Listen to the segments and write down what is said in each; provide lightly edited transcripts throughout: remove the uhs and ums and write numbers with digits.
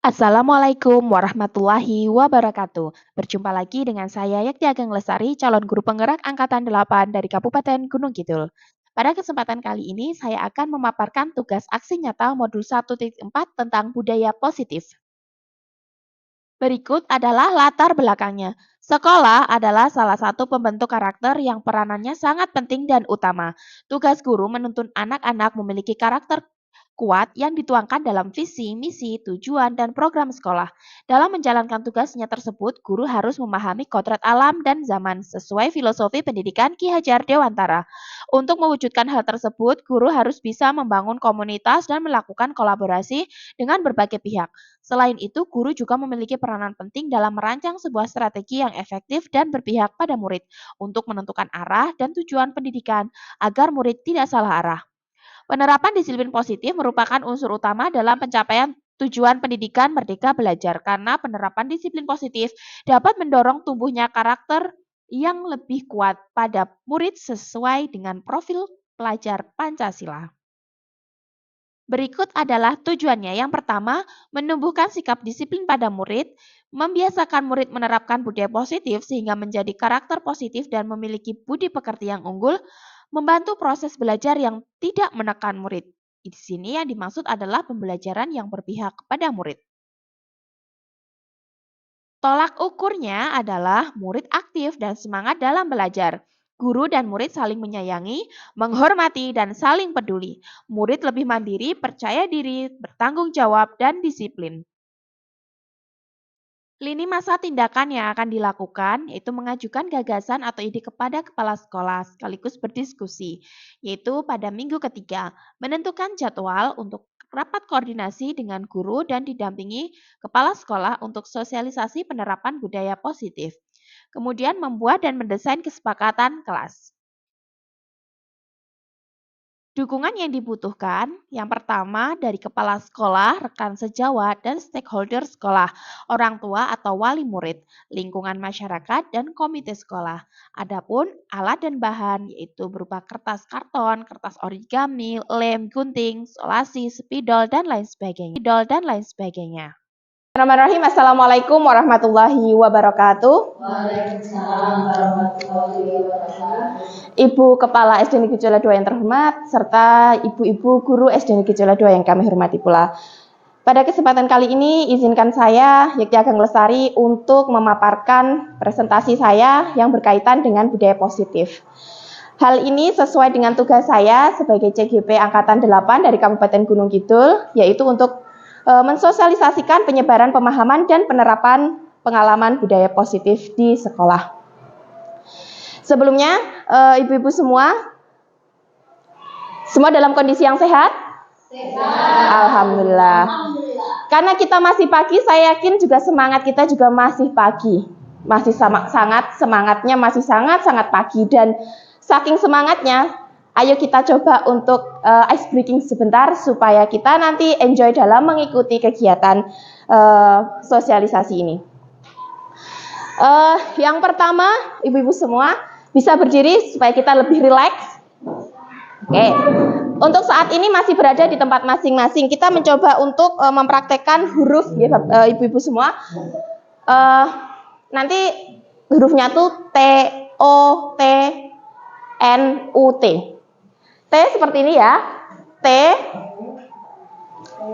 Assalamualaikum warahmatullahi wabarakatuh. Berjumpa lagi dengan saya Yakti Ageng Lestari, calon guru penggerak Angkatan 8 dari Kabupaten Gunung Kidul. Pada kesempatan kali ini, saya akan memaparkan tugas aksi nyata modul 1.4 tentang budaya positif. Berikut adalah latar belakangnya. Sekolah adalah salah satu pembentuk karakter yang peranannya sangat penting dan utama. Tugas guru menuntun anak-anak memiliki karakter kuat yang dituangkan dalam visi, misi, tujuan, dan program sekolah. Dalam menjalankan tugasnya tersebut, guru harus memahami kodrat alam dan zaman sesuai filosofi pendidikan Ki Hajar Dewantara. Untuk mewujudkan hal tersebut, guru harus bisa membangun komunitas dan melakukan kolaborasi dengan berbagai pihak. Selain itu, guru juga memiliki peranan penting dalam merancang sebuah strategi yang efektif dan berpihak pada murid untuk menentukan arah dan tujuan pendidikan agar murid tidak salah arah. Penerapan disiplin positif merupakan unsur utama dalam pencapaian tujuan pendidikan merdeka belajar karena penerapan disiplin positif dapat mendorong tumbuhnya karakter yang lebih kuat pada murid sesuai dengan profil pelajar Pancasila. Berikut adalah tujuannya. Yang pertama, menumbuhkan sikap disiplin pada murid, membiasakan murid menerapkan budaya positif sehingga menjadi karakter positif dan memiliki budi pekerti yang unggul, membantu proses belajar yang tidak menekan murid. Di sini yang dimaksud adalah pembelajaran yang berpihak kepada murid. Tolak ukurnya adalah murid aktif dan semangat dalam belajar. Guru dan murid saling menyayangi, menghormati, dan saling peduli. Murid lebih mandiri, percaya diri, bertanggung jawab, dan disiplin. Lini masa tindakan yang akan dilakukan yaitu mengajukan gagasan atau ide kepada kepala sekolah sekaligus berdiskusi, yaitu pada minggu ketiga, menentukan jadwal untuk rapat koordinasi dengan guru dan didampingi kepala sekolah untuk sosialisasi penerapan budaya positif. Kemudian membuat dan mendesain kesepakatan kelas. Dukungan yang dibutuhkan, yang pertama dari kepala sekolah, rekan sejawat, dan stakeholder sekolah, orang tua atau wali murid, lingkungan masyarakat, dan komite sekolah. Adapun alat dan bahan yaitu berupa kertas karton, kertas origami, lem, gunting, solasi, spidol, dan lain sebagainya. Bismillahirrahmanirrahim. Assalamualaikum warahmatullahi wabarakatuh. Waalaikumsalam warahmatullahi wabarakatuh. Ibu Kepala SD Negeri Jola 2 yang terhormat, serta ibu-ibu guru SD Negeri Jola 2 yang kami hormati pula. Pada kesempatan kali ini, izinkan saya, Yakti Ageng Lestari, untuk memaparkan presentasi saya yang berkaitan dengan budaya positif. Hal ini sesuai dengan tugas saya sebagai CGP Angkatan 8 dari Kabupaten Gunung Kidul, yaitu untuk mensosialisasikan penyebaran pemahaman dan penerapan pengalaman budaya positif di sekolah. Sebelumnya, ibu-ibu semua dalam kondisi yang sehat? Sehat. Alhamdulillah. Karena kita masih pagi, saya yakin juga semangat kita juga masih pagi. Masih semangatnya masih sangat pagi, dan saking semangatnya, ayo kita coba untuk ice breaking sebentar supaya kita nanti enjoy dalam mengikuti kegiatan sosialisasi ini. Yang pertama, ibu-ibu semua bisa berdiri supaya kita lebih rileks. Oke. Untuk saat ini masih berada di tempat masing-masing. Kita mencoba untuk mempraktekkan huruf, ya, ibu-ibu semua. Nanti hurufnya tuh T, O, T, N, U, T. T seperti ini ya. T,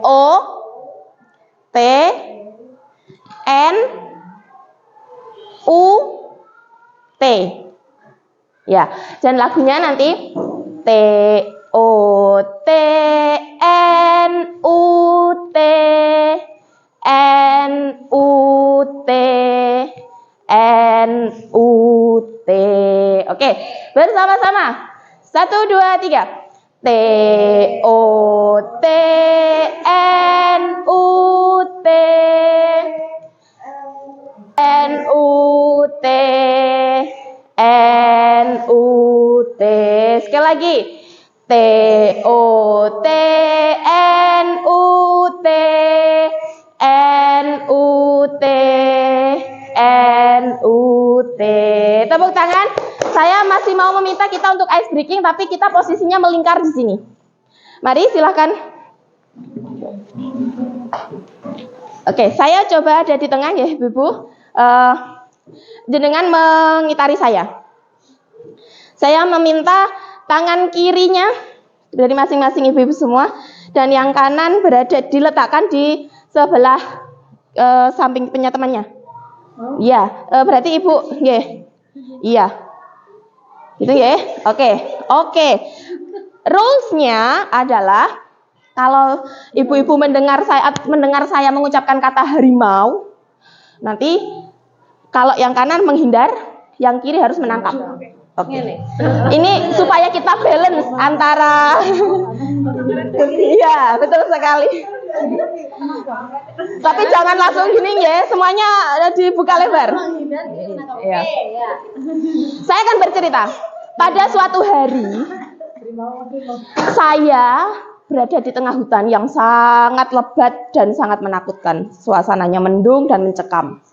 O, T, N, U, T. Ya, dan lagunya nanti T, O, T, N, U, T, N, U, T, N, U, T. Oke, bersama-sama. 1, 2, 3. T, O, T, N, U, T, N, U, T, N, U, T. Sekali lagi. T, O, T, N, U, T, N, U, T, N, U, T. Tepuk tangan. Saya masih mau meminta kita untuk ice breaking, tapi kita posisinya melingkar di sini. Mari, silakan. Oke, saya coba ada di tengah ya, Ibu. Jenengan mengitari saya. Saya meminta tangan kirinya dari masing-masing ibu-ibu semua dan yang kanan diletakkan di sebelah samping temannya. Iya, berarti Ibu, iya. Gitu ya. Oke. Rules-nya adalah kalau ibu-ibu mendengar saya mengucapkan kata harimau, nanti kalau yang kanan menghindar, yang kiri harus menangkap. Oke. Ini supaya kita balance antara iya, betul sekali. Tapi jangan langsung gini ya, semuanya dibuka lebar. Iya. Saya akan bercerita. Pada suatu hari, saya berada di tengah hutan yang sangat lebat dan sangat menakutkan. Suasananya mendung dan mencekam.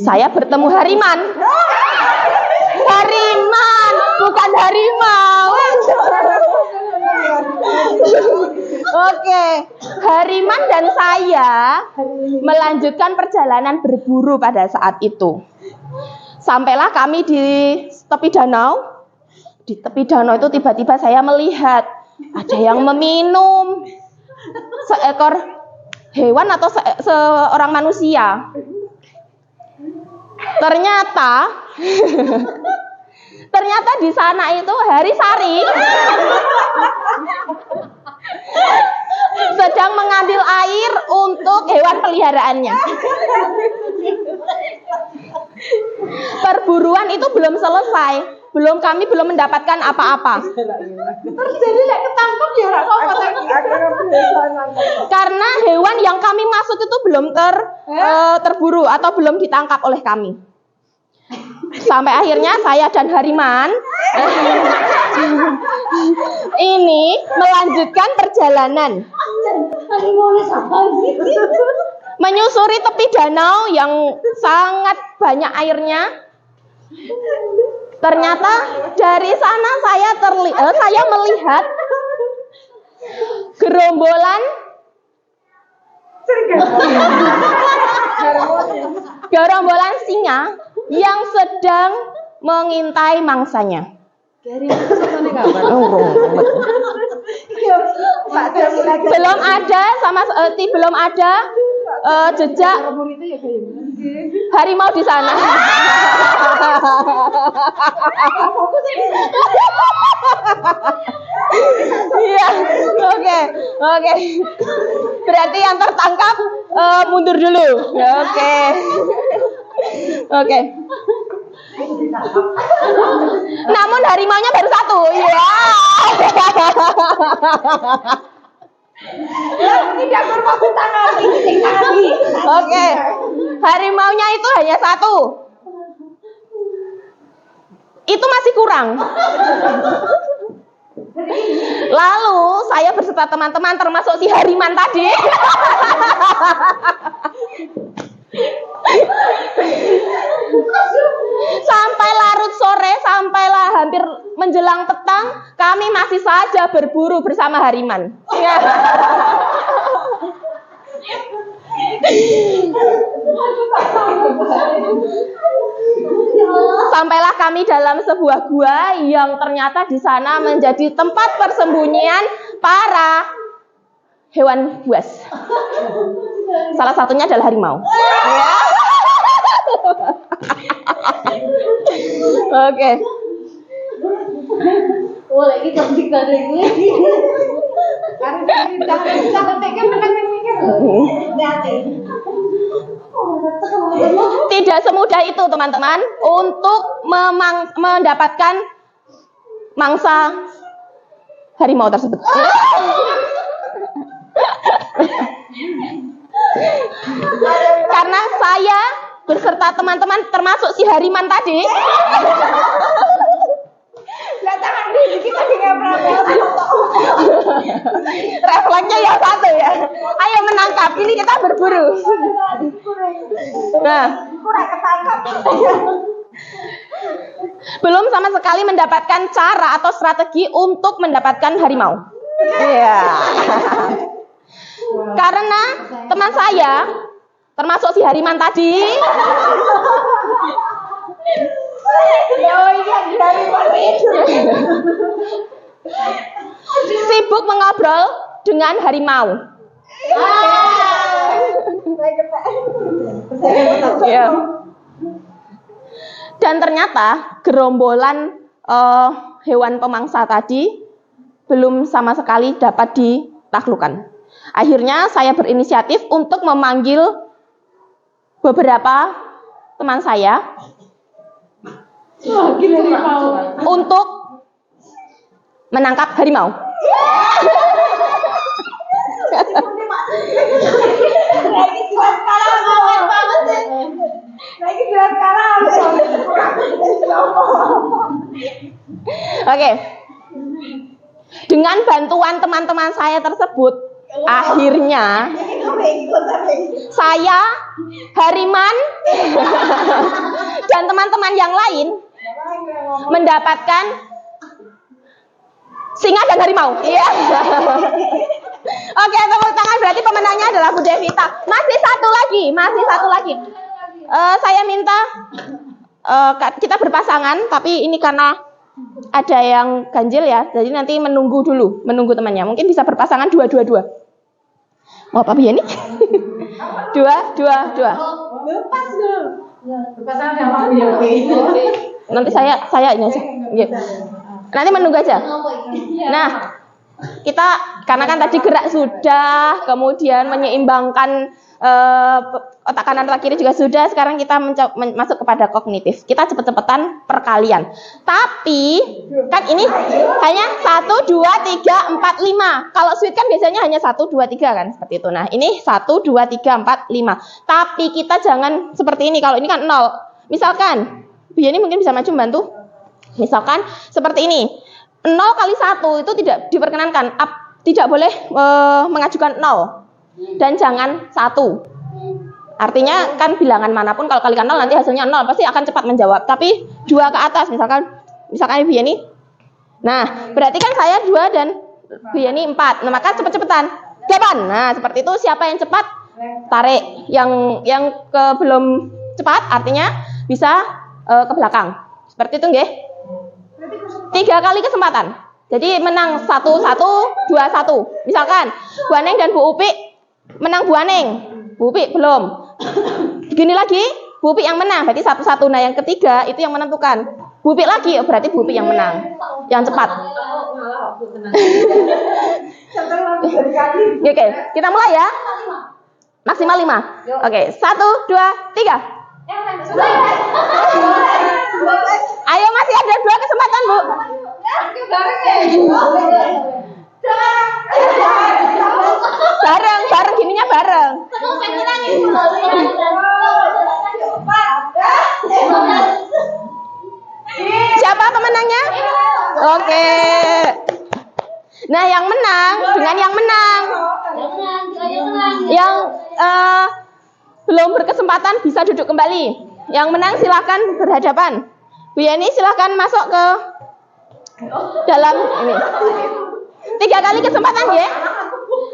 Saya bertemu hariman. Hariman, bukan harimau. Oke, hariman dan saya melanjutkan perjalanan berburu pada saat itu. Sampailah kami di tepi danau. Di tepi danau itu tiba-tiba saya melihat ada yang meminum seekor hewan atau seorang manusia. Ternyata di sana itu Harisari sedang mengambil air untuk hewan peliharaannya. Perburuan itu belum selesai, kami belum mendapatkan apa-apa. Karena hewan yang kami masuk itu belum terburu atau belum ditangkap oleh kami. Sampai akhirnya saya dan hariman ini melanjutkan perjalanan menyusuri tepi danau yang sangat banyak airnya. Ternyata dari sana saya melihat gerombolan singa yang sedang mengintai mangsanya. Belum ada jejak harimau di sana. Iya, oke. Berarti yang tertangkap mundur dulu. Oke. Namun harimaunya baru satu. Ya. Tidak berkomentar lagi. Oke. Harimaunya itu hanya satu. Itu masih kurang. Lalu saya beserta teman-teman termasuk si hariman tadi sampai larut sore, sampailah hampir menjelang petang, kami masih saja berburu bersama hariman. Sampailah kami dalam sebuah gua yang ternyata di sana menjadi tempat persembunyian para hewan buas. Salah satunya adalah harimau. Oke. Boleh kita bicara ini. Jangan pikir. Tidak semudah itu, teman-teman, untuk mendapatkan mangsa harimau tersebut. Karena saya beserta teman-teman termasuk si hariman tadi. Refleksnya yang satu ya. Ayo menangkap, ini kita berburu. Nah, belum sama sekali mendapatkan cara atau strategi untuk mendapatkan harimau. Iya. Karena teman saya, termasuk si Hariman tadi, sibuk mengobrol dengan harimau. Ya. Dan ternyata gerombolan hewan pemangsa tadi belum sama sekali dapat ditaklukkan. Akhirnya saya berinisiatif untuk memanggil beberapa teman saya untuk menangkap harimau. Oke. Dengan bantuan teman-teman saya tersebut, akhirnya saya, Hariman, dan teman-teman yang lain mendapatkan singa dan harimau. Iya. Oke, tepuk tangan, berarti pemenangnya adalah Bu Devita. Masih satu lagi. Saya minta kita berpasangan, tapi ini karena ada yang ganjil ya, jadi nanti menunggu temannya. Mungkin bisa berpasangan 2-2-2. Mau apa ini? 2-2-2. Nanti saya ini aja. Nanti menunggu aja. Nah, kita karena kan tadi gerak sudah, kemudian menyeimbangkan otak kanan otak kiri juga sudah. Sekarang kita masuk kepada kognitif. Kita cepet-cepetan perkalian. Tapi kan ini hanya 1, 2, 3, 4, 5. Kalau sweet kan biasanya hanya 1, 2, 3 kan, seperti itu. Nah, ini 1, 2, 3, 4, 5. Tapi kita jangan seperti ini. Kalau ini kan 0. Misalkan Bu Yeni mungkin bisa maju membantu. Misalkan seperti ini. 0 kali 1 itu tidak diperkenankan. Tidak boleh mengajukan 0. Dan jangan 1. Artinya kan bilangan manapun kalau kalikan 0 nanti hasilnya 0 pasti akan cepat menjawab. Tapi 2 ke atas misalkan Bu Yeni. Nah, berarti kan saya 2 dan Bu Yeni 4. Nah, maka cepet-cepetan. 8. Nah, seperti itu siapa yang cepat tarik. Yang belum cepat artinya bisa ke belakang. Seperti itu nggih. 3 kali kesempatan. Jadi menang 1-1, 2-1. Misalkan Bu Aneng dan Bu Upi menang Bu Aneng. Bu Upi belum. Begini lagi, Bu Upi yang menang, berarti 1-1. Nah, yang ketiga itu yang menentukan. Bu Upi lagi, berarti Bu Upi yang menang. Yang cepat. Oke, kita mulai ya. Maksimal 5. Oke, 1, 2, 3. Ayo, masih ada 2 kesempatan, Bu. Bareng gininya bareng. Siapa pemenangnya? Oke. Nah, yang menang dengan yang menang. Yang belum berkesempatan bisa duduk kembali. Yang menang silahkan berhadapan. Bu Yeni silahkan masuk ke dalam ini. 3 kali kesempatan ya.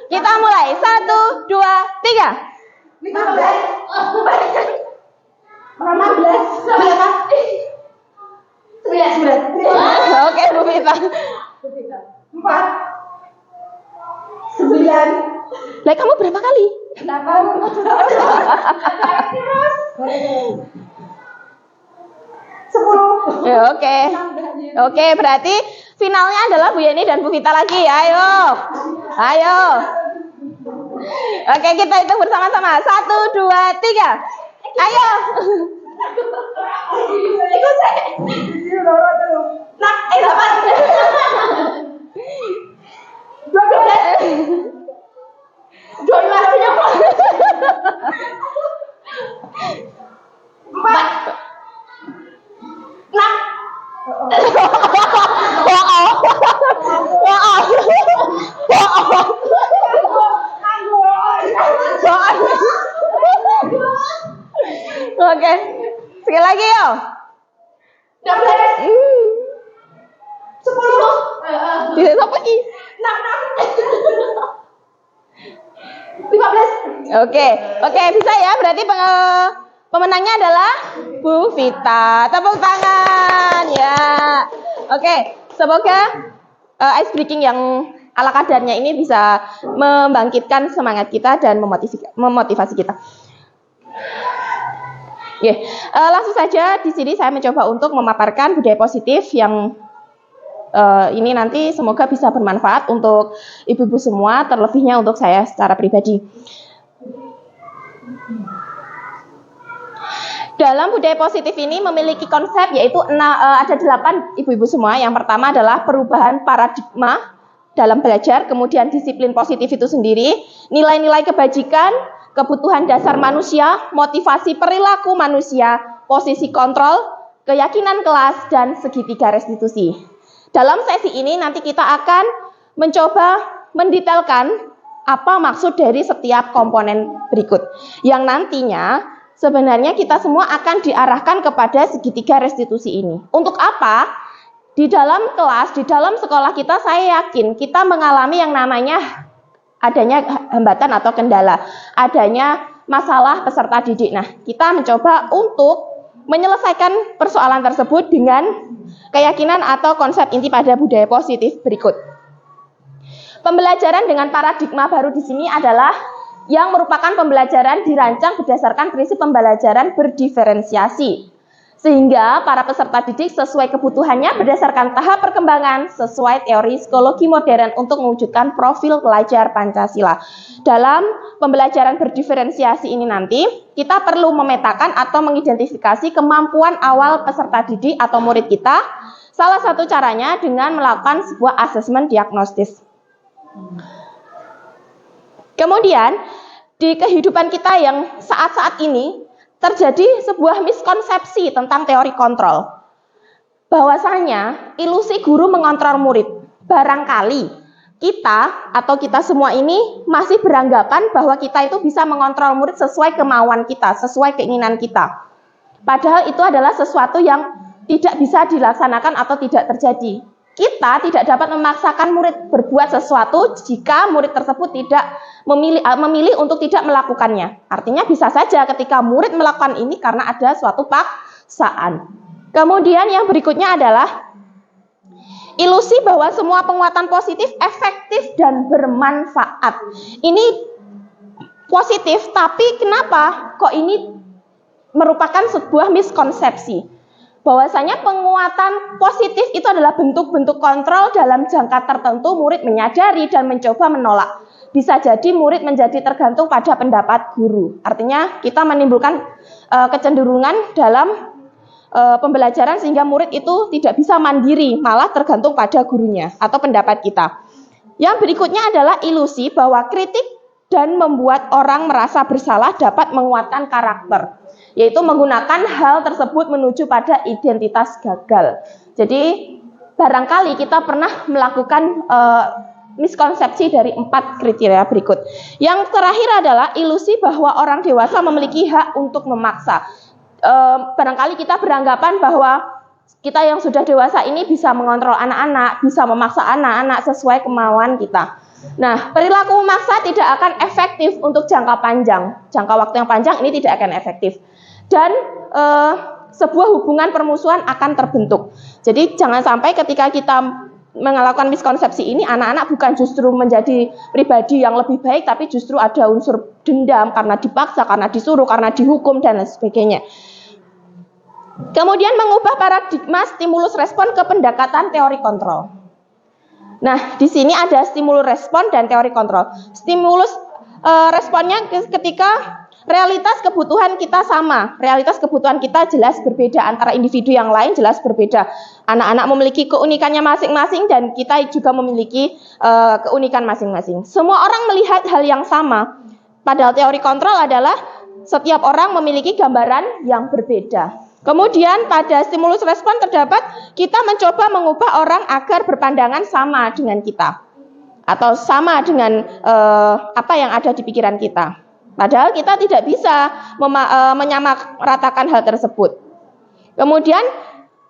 Kita mulai. 1, 2, 3. 15. Oke, Bu Vita. 4. 9. Lah, kamu berapa kali? 8. Terus. 10. Ya, oke. Oke, berarti finalnya adalah Bu Yeni dan Bu Vita lagi. Ayo. Oke, kita hitung bersama-sama. 1, 2, 3. Ayo. Ikut saya. Nah, 12. Oke. Sekali lagi yo. 12. 10. Tidak sampai. 6. 15. Oke, bisa ya. Berarti pemenangnya adalah Bu Vita. Tepuk tangan ya. Oke, semoga ice breaking yang ala kadarnya ini bisa membangkitkan semangat kita dan memotivasi kita. Oke, langsung saja di sini saya mencoba untuk memaparkan budaya positif yang ini nanti semoga bisa bermanfaat untuk ibu-ibu semua, terlebihnya untuk saya secara pribadi. Dalam budaya positif ini memiliki konsep yaitu ada 8 ibu-ibu semua. Yang pertama adalah perubahan paradigma dalam belajar, kemudian disiplin positif itu sendiri, nilai-nilai kebajikan, kebutuhan dasar manusia, motivasi perilaku manusia, posisi kontrol, keyakinan kelas, dan segitiga restitusi. Dalam sesi ini nanti kita akan mencoba mendetailkan apa maksud dari setiap komponen berikut. Yang nantinya sebenarnya kita semua akan diarahkan kepada segitiga restitusi ini. Untuk apa? Di dalam kelas, di dalam sekolah kita, saya yakin kita mengalami yang namanya adanya hambatan atau kendala, adanya masalah peserta didik. Nah, kita mencoba untuk menyelesaikan persoalan tersebut dengan keyakinan atau konsep inti pada budaya positif berikut. Pembelajaran dengan paradigma baru di sini adalah yang merupakan pembelajaran dirancang berdasarkan prinsip pembelajaran berdiferensiasi. Sehingga para peserta didik sesuai kebutuhannya berdasarkan tahap perkembangan sesuai teori psikologi modern untuk mewujudkan profil pelajar Pancasila. Dalam pembelajaran berdiferensiasi ini nanti, kita perlu memetakan atau mengidentifikasi kemampuan awal peserta didik atau murid kita. Salah satu caranya dengan melakukan sebuah asesmen diagnostis. Kemudian, di kehidupan kita yang saat-saat ini, terjadi sebuah miskonsepsi tentang teori kontrol. Bahwasanya ilusi guru mengontrol murid. Barangkali kita atau kita semua ini masih beranggapan bahwa kita itu bisa mengontrol murid sesuai kemauan kita, sesuai keinginan kita. Padahal itu adalah sesuatu yang tidak bisa dilaksanakan atau tidak terjadi. Kita tidak dapat memaksakan murid berbuat sesuatu jika murid tersebut tidak memilih untuk tidak melakukannya. Artinya bisa saja ketika murid melakukan ini karena ada suatu paksaan. Kemudian yang berikutnya adalah ilusi bahwa semua penguatan positif efektif dan bermanfaat. Ini positif, tapi kenapa kok ini merupakan sebuah miskonsepsi? Bahwasanya penguatan positif itu adalah bentuk-bentuk kontrol dalam jangka tertentu murid menyadari dan mencoba menolak. Bisa jadi murid menjadi tergantung pada pendapat guru. Artinya kita menimbulkan kecenderungan dalam pembelajaran sehingga murid itu tidak bisa mandiri, malah tergantung pada gurunya atau pendapat kita. Yang berikutnya adalah ilusi bahwa kritik dan membuat orang merasa bersalah dapat menguatkan karakter, yaitu menggunakan hal tersebut menuju pada identitas gagal. Jadi barangkali kita pernah melakukan miskonsepsi dari 4 kriteria berikut. Yang terakhir adalah ilusi bahwa orang dewasa memiliki hak untuk memaksa. Barangkali kita beranggapan bahwa kita yang sudah dewasa ini bisa mengontrol anak-anak, bisa memaksa anak-anak sesuai kemauan kita. Nah, perilaku memaksa tidak akan efektif untuk jangka panjang. Jangka waktu yang panjang ini tidak akan efektif. Dan sebuah hubungan permusuhan akan terbentuk. Jadi jangan sampai ketika kita melakukan miskonsepsi ini, anak-anak bukan justru menjadi pribadi yang lebih baik, tapi justru ada unsur dendam karena dipaksa, karena disuruh, karena dihukum, dan lain sebagainya. Kemudian mengubah paradigma stimulus respon ke pendekatan teori kontrol. Nah, di sini ada stimulus respon dan teori kontrol. Stimulus responnya ketika realitas kebutuhan kita sama. Realitas kebutuhan kita jelas berbeda antara individu yang lain, jelas berbeda. Anak-anak memiliki keunikannya masing-masing dan kita juga memiliki keunikan masing-masing. Semua orang melihat hal yang sama. Padahal teori kontrol adalah setiap orang memiliki gambaran yang berbeda. Kemudian pada stimulus respon terdapat kita mencoba mengubah orang agar berpandangan sama dengan kita. Atau sama dengan apa yang ada di pikiran kita. Padahal kita tidak bisa menyamaratakan hal tersebut. Kemudian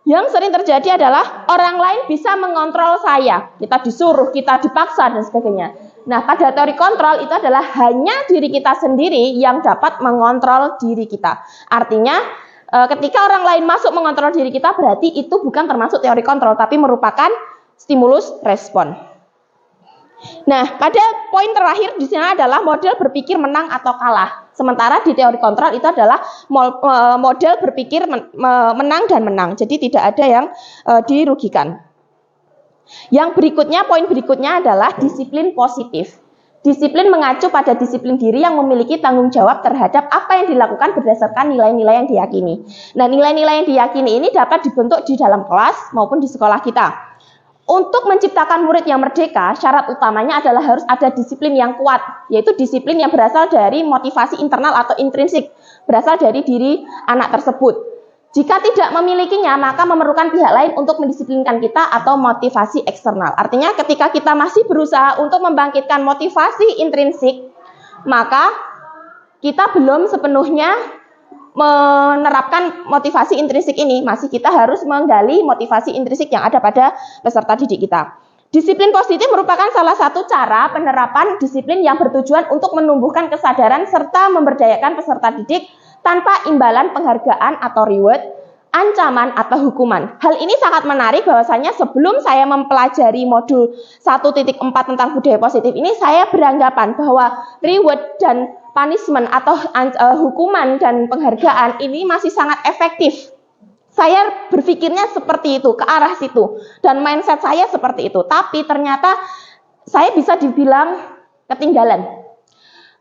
yang sering terjadi adalah orang lain bisa mengontrol saya. Kita disuruh, kita dipaksa dan sebagainya. Nah, pada teori kontrol itu adalah hanya diri kita sendiri yang dapat mengontrol diri kita. Artinya, ketika orang lain masuk mengontrol diri kita, berarti itu bukan termasuk teori kontrol, tapi merupakan stimulus respon. Nah, pada poin terakhir di sini adalah model berpikir menang atau kalah. Sementara di teori kontrol itu adalah model berpikir menang dan menang. Jadi tidak ada yang dirugikan. Yang berikutnya, poin berikutnya adalah disiplin positif. Disiplin mengacu pada disiplin diri yang memiliki tanggung jawab terhadap apa yang dilakukan berdasarkan nilai-nilai yang diyakini. Nah, nilai-nilai yang diyakini ini dapat dibentuk di dalam kelas maupun di sekolah kita. Untuk menciptakan murid yang merdeka, syarat utamanya adalah harus ada disiplin yang kuat, yaitu disiplin yang berasal dari motivasi internal atau intrinsik, berasal dari diri anak tersebut. Jika tidak memilikinya, maka memerlukan pihak lain untuk mendisiplinkan kita atau motivasi eksternal. Artinya ketika kita masih berusaha untuk membangkitkan motivasi intrinsik, maka kita belum sepenuhnya menerapkan motivasi intrinsik ini. Masih kita harus menggali motivasi intrinsik yang ada pada peserta didik kita. Disiplin positif merupakan salah satu cara penerapan disiplin yang bertujuan untuk menumbuhkan kesadaran serta memberdayakan peserta didik tanpa imbalan penghargaan atau reward, ancaman atau hukuman. Hal ini sangat menarik bahwasanya sebelum saya mempelajari modul 1.4 tentang budaya positif ini, saya beranggapan bahwa reward dan punishment atau hukuman dan penghargaan ini masih sangat efektif. Saya berpikirnya seperti itu, ke arah situ. Dan mindset saya seperti itu. Tapi ternyata saya bisa dibilang ketinggalan.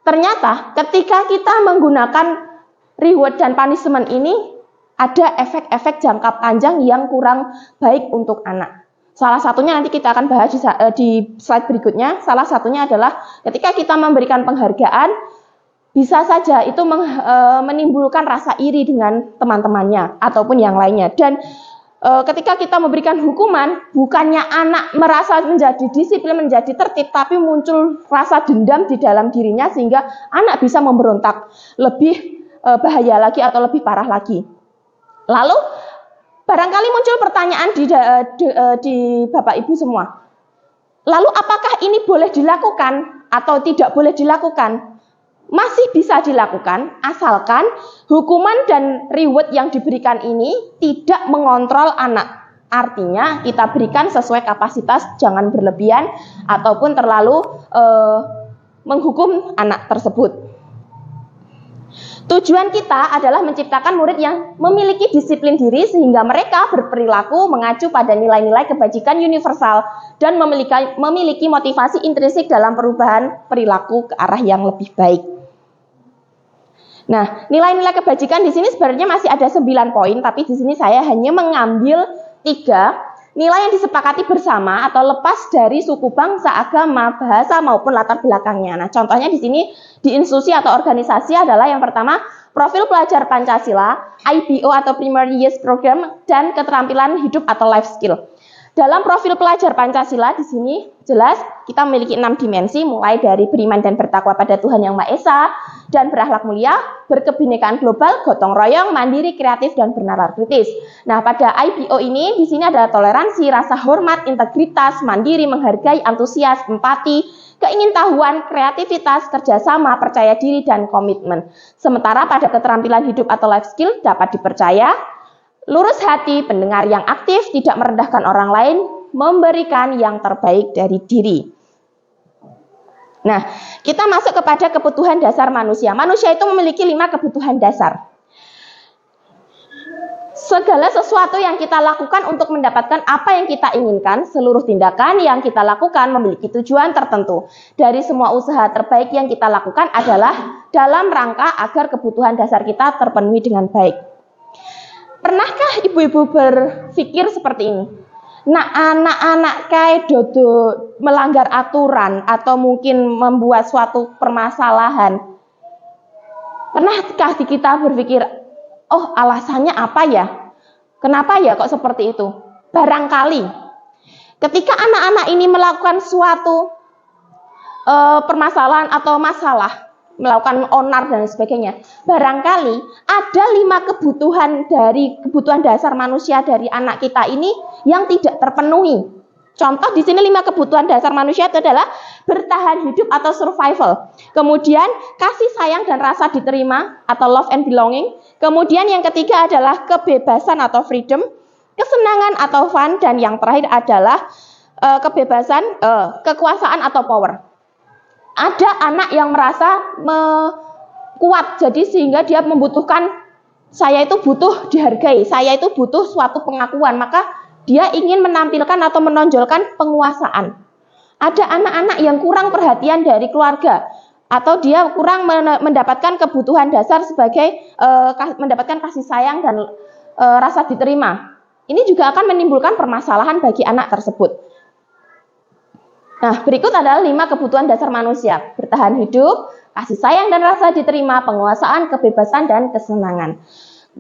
Ternyata ketika kita menggunakan reward dan punishment ini, ada efek-efek jangka panjang yang kurang baik untuk anak. Salah satunya nanti kita akan bahas di slide berikutnya. Salah satunya adalah ketika kita memberikan penghargaan, bisa saja itu menimbulkan rasa iri dengan teman-temannya ataupun yang lainnya. Dan ketika kita memberikan hukuman, bukannya anak merasa menjadi disiplin, menjadi tertib, tapi muncul rasa dendam di dalam dirinya sehingga anak bisa memberontak lebih bahaya lagi atau lebih parah lagi. Lalu barangkali muncul pertanyaan di Bapak Ibu semua. Lalu apakah ini boleh dilakukan atau tidak boleh dilakukan? Masih bisa dilakukan asalkan hukuman dan reward yang diberikan ini tidak mengontrol anak. Artinya kita berikan sesuai kapasitas, jangan berlebihan ataupun terlalu menghukum anak tersebut. Tujuan kita adalah menciptakan murid yang memiliki disiplin diri sehingga mereka berperilaku mengacu pada nilai-nilai kebajikan universal dan memiliki motivasi intrinsik dalam perubahan perilaku ke arah yang lebih baik. Nah, nilai-nilai kebajikan di sini sebenarnya masih ada 9 poin, tapi di sini saya hanya mengambil 3 nilai yang disepakati bersama atau lepas dari suku, bangsa, agama, bahasa maupun latar belakangnya. Nah, contohnya di sini di institusi atau organisasi adalah yang pertama, profil pelajar Pancasila, IBO atau Primary Years Program, dan keterampilan hidup atau life skill. Dalam profil pelajar Pancasila di sini jelas kita memiliki 6 dimensi, mulai dari beriman dan bertakwa pada Tuhan Yang Maha Esa dan berakhlak mulia, berkebinekaan global, gotong royong, mandiri, kreatif dan bernalar kritis. Nah, pada IBO ini di sini ada toleransi, rasa hormat, integritas, mandiri, menghargai, antusias, empati, keingintahuan, kreativitas, kerjasama, percaya diri dan komitmen. Sementara pada keterampilan hidup atau life skill dapat dipercaya, lurus hati, pendengar yang aktif, tidak merendahkan orang lain, memberikan yang terbaik dari diri. Nah, kita masuk kepada kebutuhan dasar manusia. Manusia itu memiliki 5 kebutuhan dasar. Segala sesuatu yang kita lakukan untuk mendapatkan apa yang kita inginkan, seluruh tindakan yang kita lakukan memiliki tujuan tertentu. Dari semua usaha terbaik yang kita lakukan adalah dalam rangka agar kebutuhan dasar kita terpenuhi dengan baik. Pernahkah ibu-ibu berpikir seperti ini? Nah, anak-anak kayak dodo melanggar aturan atau mungkin membuat suatu permasalahan. Pernahkah kita berpikir, oh alasannya apa ya? Kenapa ya kok seperti itu? Barangkali ketika anak-anak ini melakukan suatu permasalahan atau masalah, melakukan onar dan sebagainya, barangkali ada 5 kebutuhan dasar manusia dari anak kita ini yang tidak terpenuhi. Contoh di sini 5 kebutuhan dasar manusia itu adalah bertahan hidup atau survival. Kemudian kasih sayang dan rasa diterima atau love and belonging. Kemudian yang ketiga adalah kebebasan atau freedom, kesenangan atau fun, dan yang terakhir adalah kebebasan, kekuasaan atau power. Ada anak yang merasa kuat, jadi sehingga dia membutuhkan, saya itu butuh dihargai, saya itu butuh suatu pengakuan, maka dia ingin menampilkan atau menonjolkan penguasaan. Ada anak-anak yang kurang perhatian dari keluarga, atau dia kurang mendapatkan kebutuhan dasar sebagai mendapatkan kasih sayang dan rasa diterima. Ini juga akan menimbulkan permasalahan bagi anak tersebut. Nah, berikut adalah 5 kebutuhan dasar manusia: bertahan hidup, kasih sayang dan rasa diterima, penguasaan, kebebasan, dan kesenangan.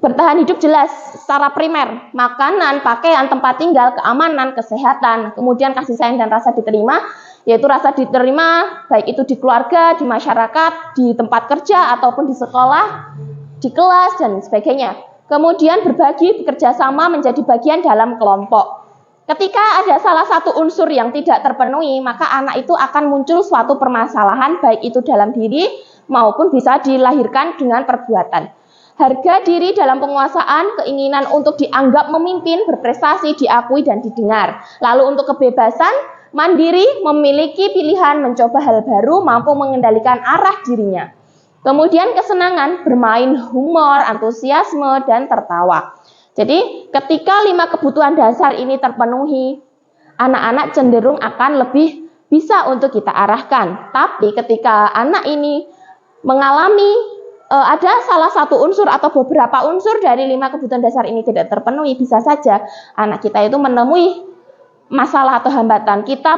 Bertahan hidup jelas secara primer, makanan, pakaian, tempat tinggal, keamanan, kesehatan. Kemudian kasih sayang dan rasa diterima, yaitu rasa diterima baik itu di keluarga, di masyarakat, di tempat kerja, ataupun di sekolah, di kelas, dan sebagainya. Kemudian berbagi, bekerja sama, menjadi bagian dalam kelompok. Ketika ada salah satu unsur yang tidak terpenuhi, maka anak itu akan muncul suatu permasalahan, baik itu dalam diri maupun bisa dilahirkan dengan perbuatan. Harga diri dalam penguasaan, keinginan untuk dianggap memimpin, berprestasi, diakui, dan didengar. Lalu untuk kebebasan, mandiri, memiliki pilihan, mencoba hal baru, mampu mengendalikan arah dirinya. Kemudian kesenangan, bermain, humor, antusiasme, dan tertawa. Jadi ketika 5 kebutuhan dasar ini terpenuhi, anak-anak cenderung akan lebih bisa untuk kita arahkan. Tapi ketika anak ini mengalami ada salah satu unsur atau beberapa unsur dari 5 kebutuhan dasar ini tidak terpenuhi, bisa saja anak kita itu menemui masalah atau hambatan. Kita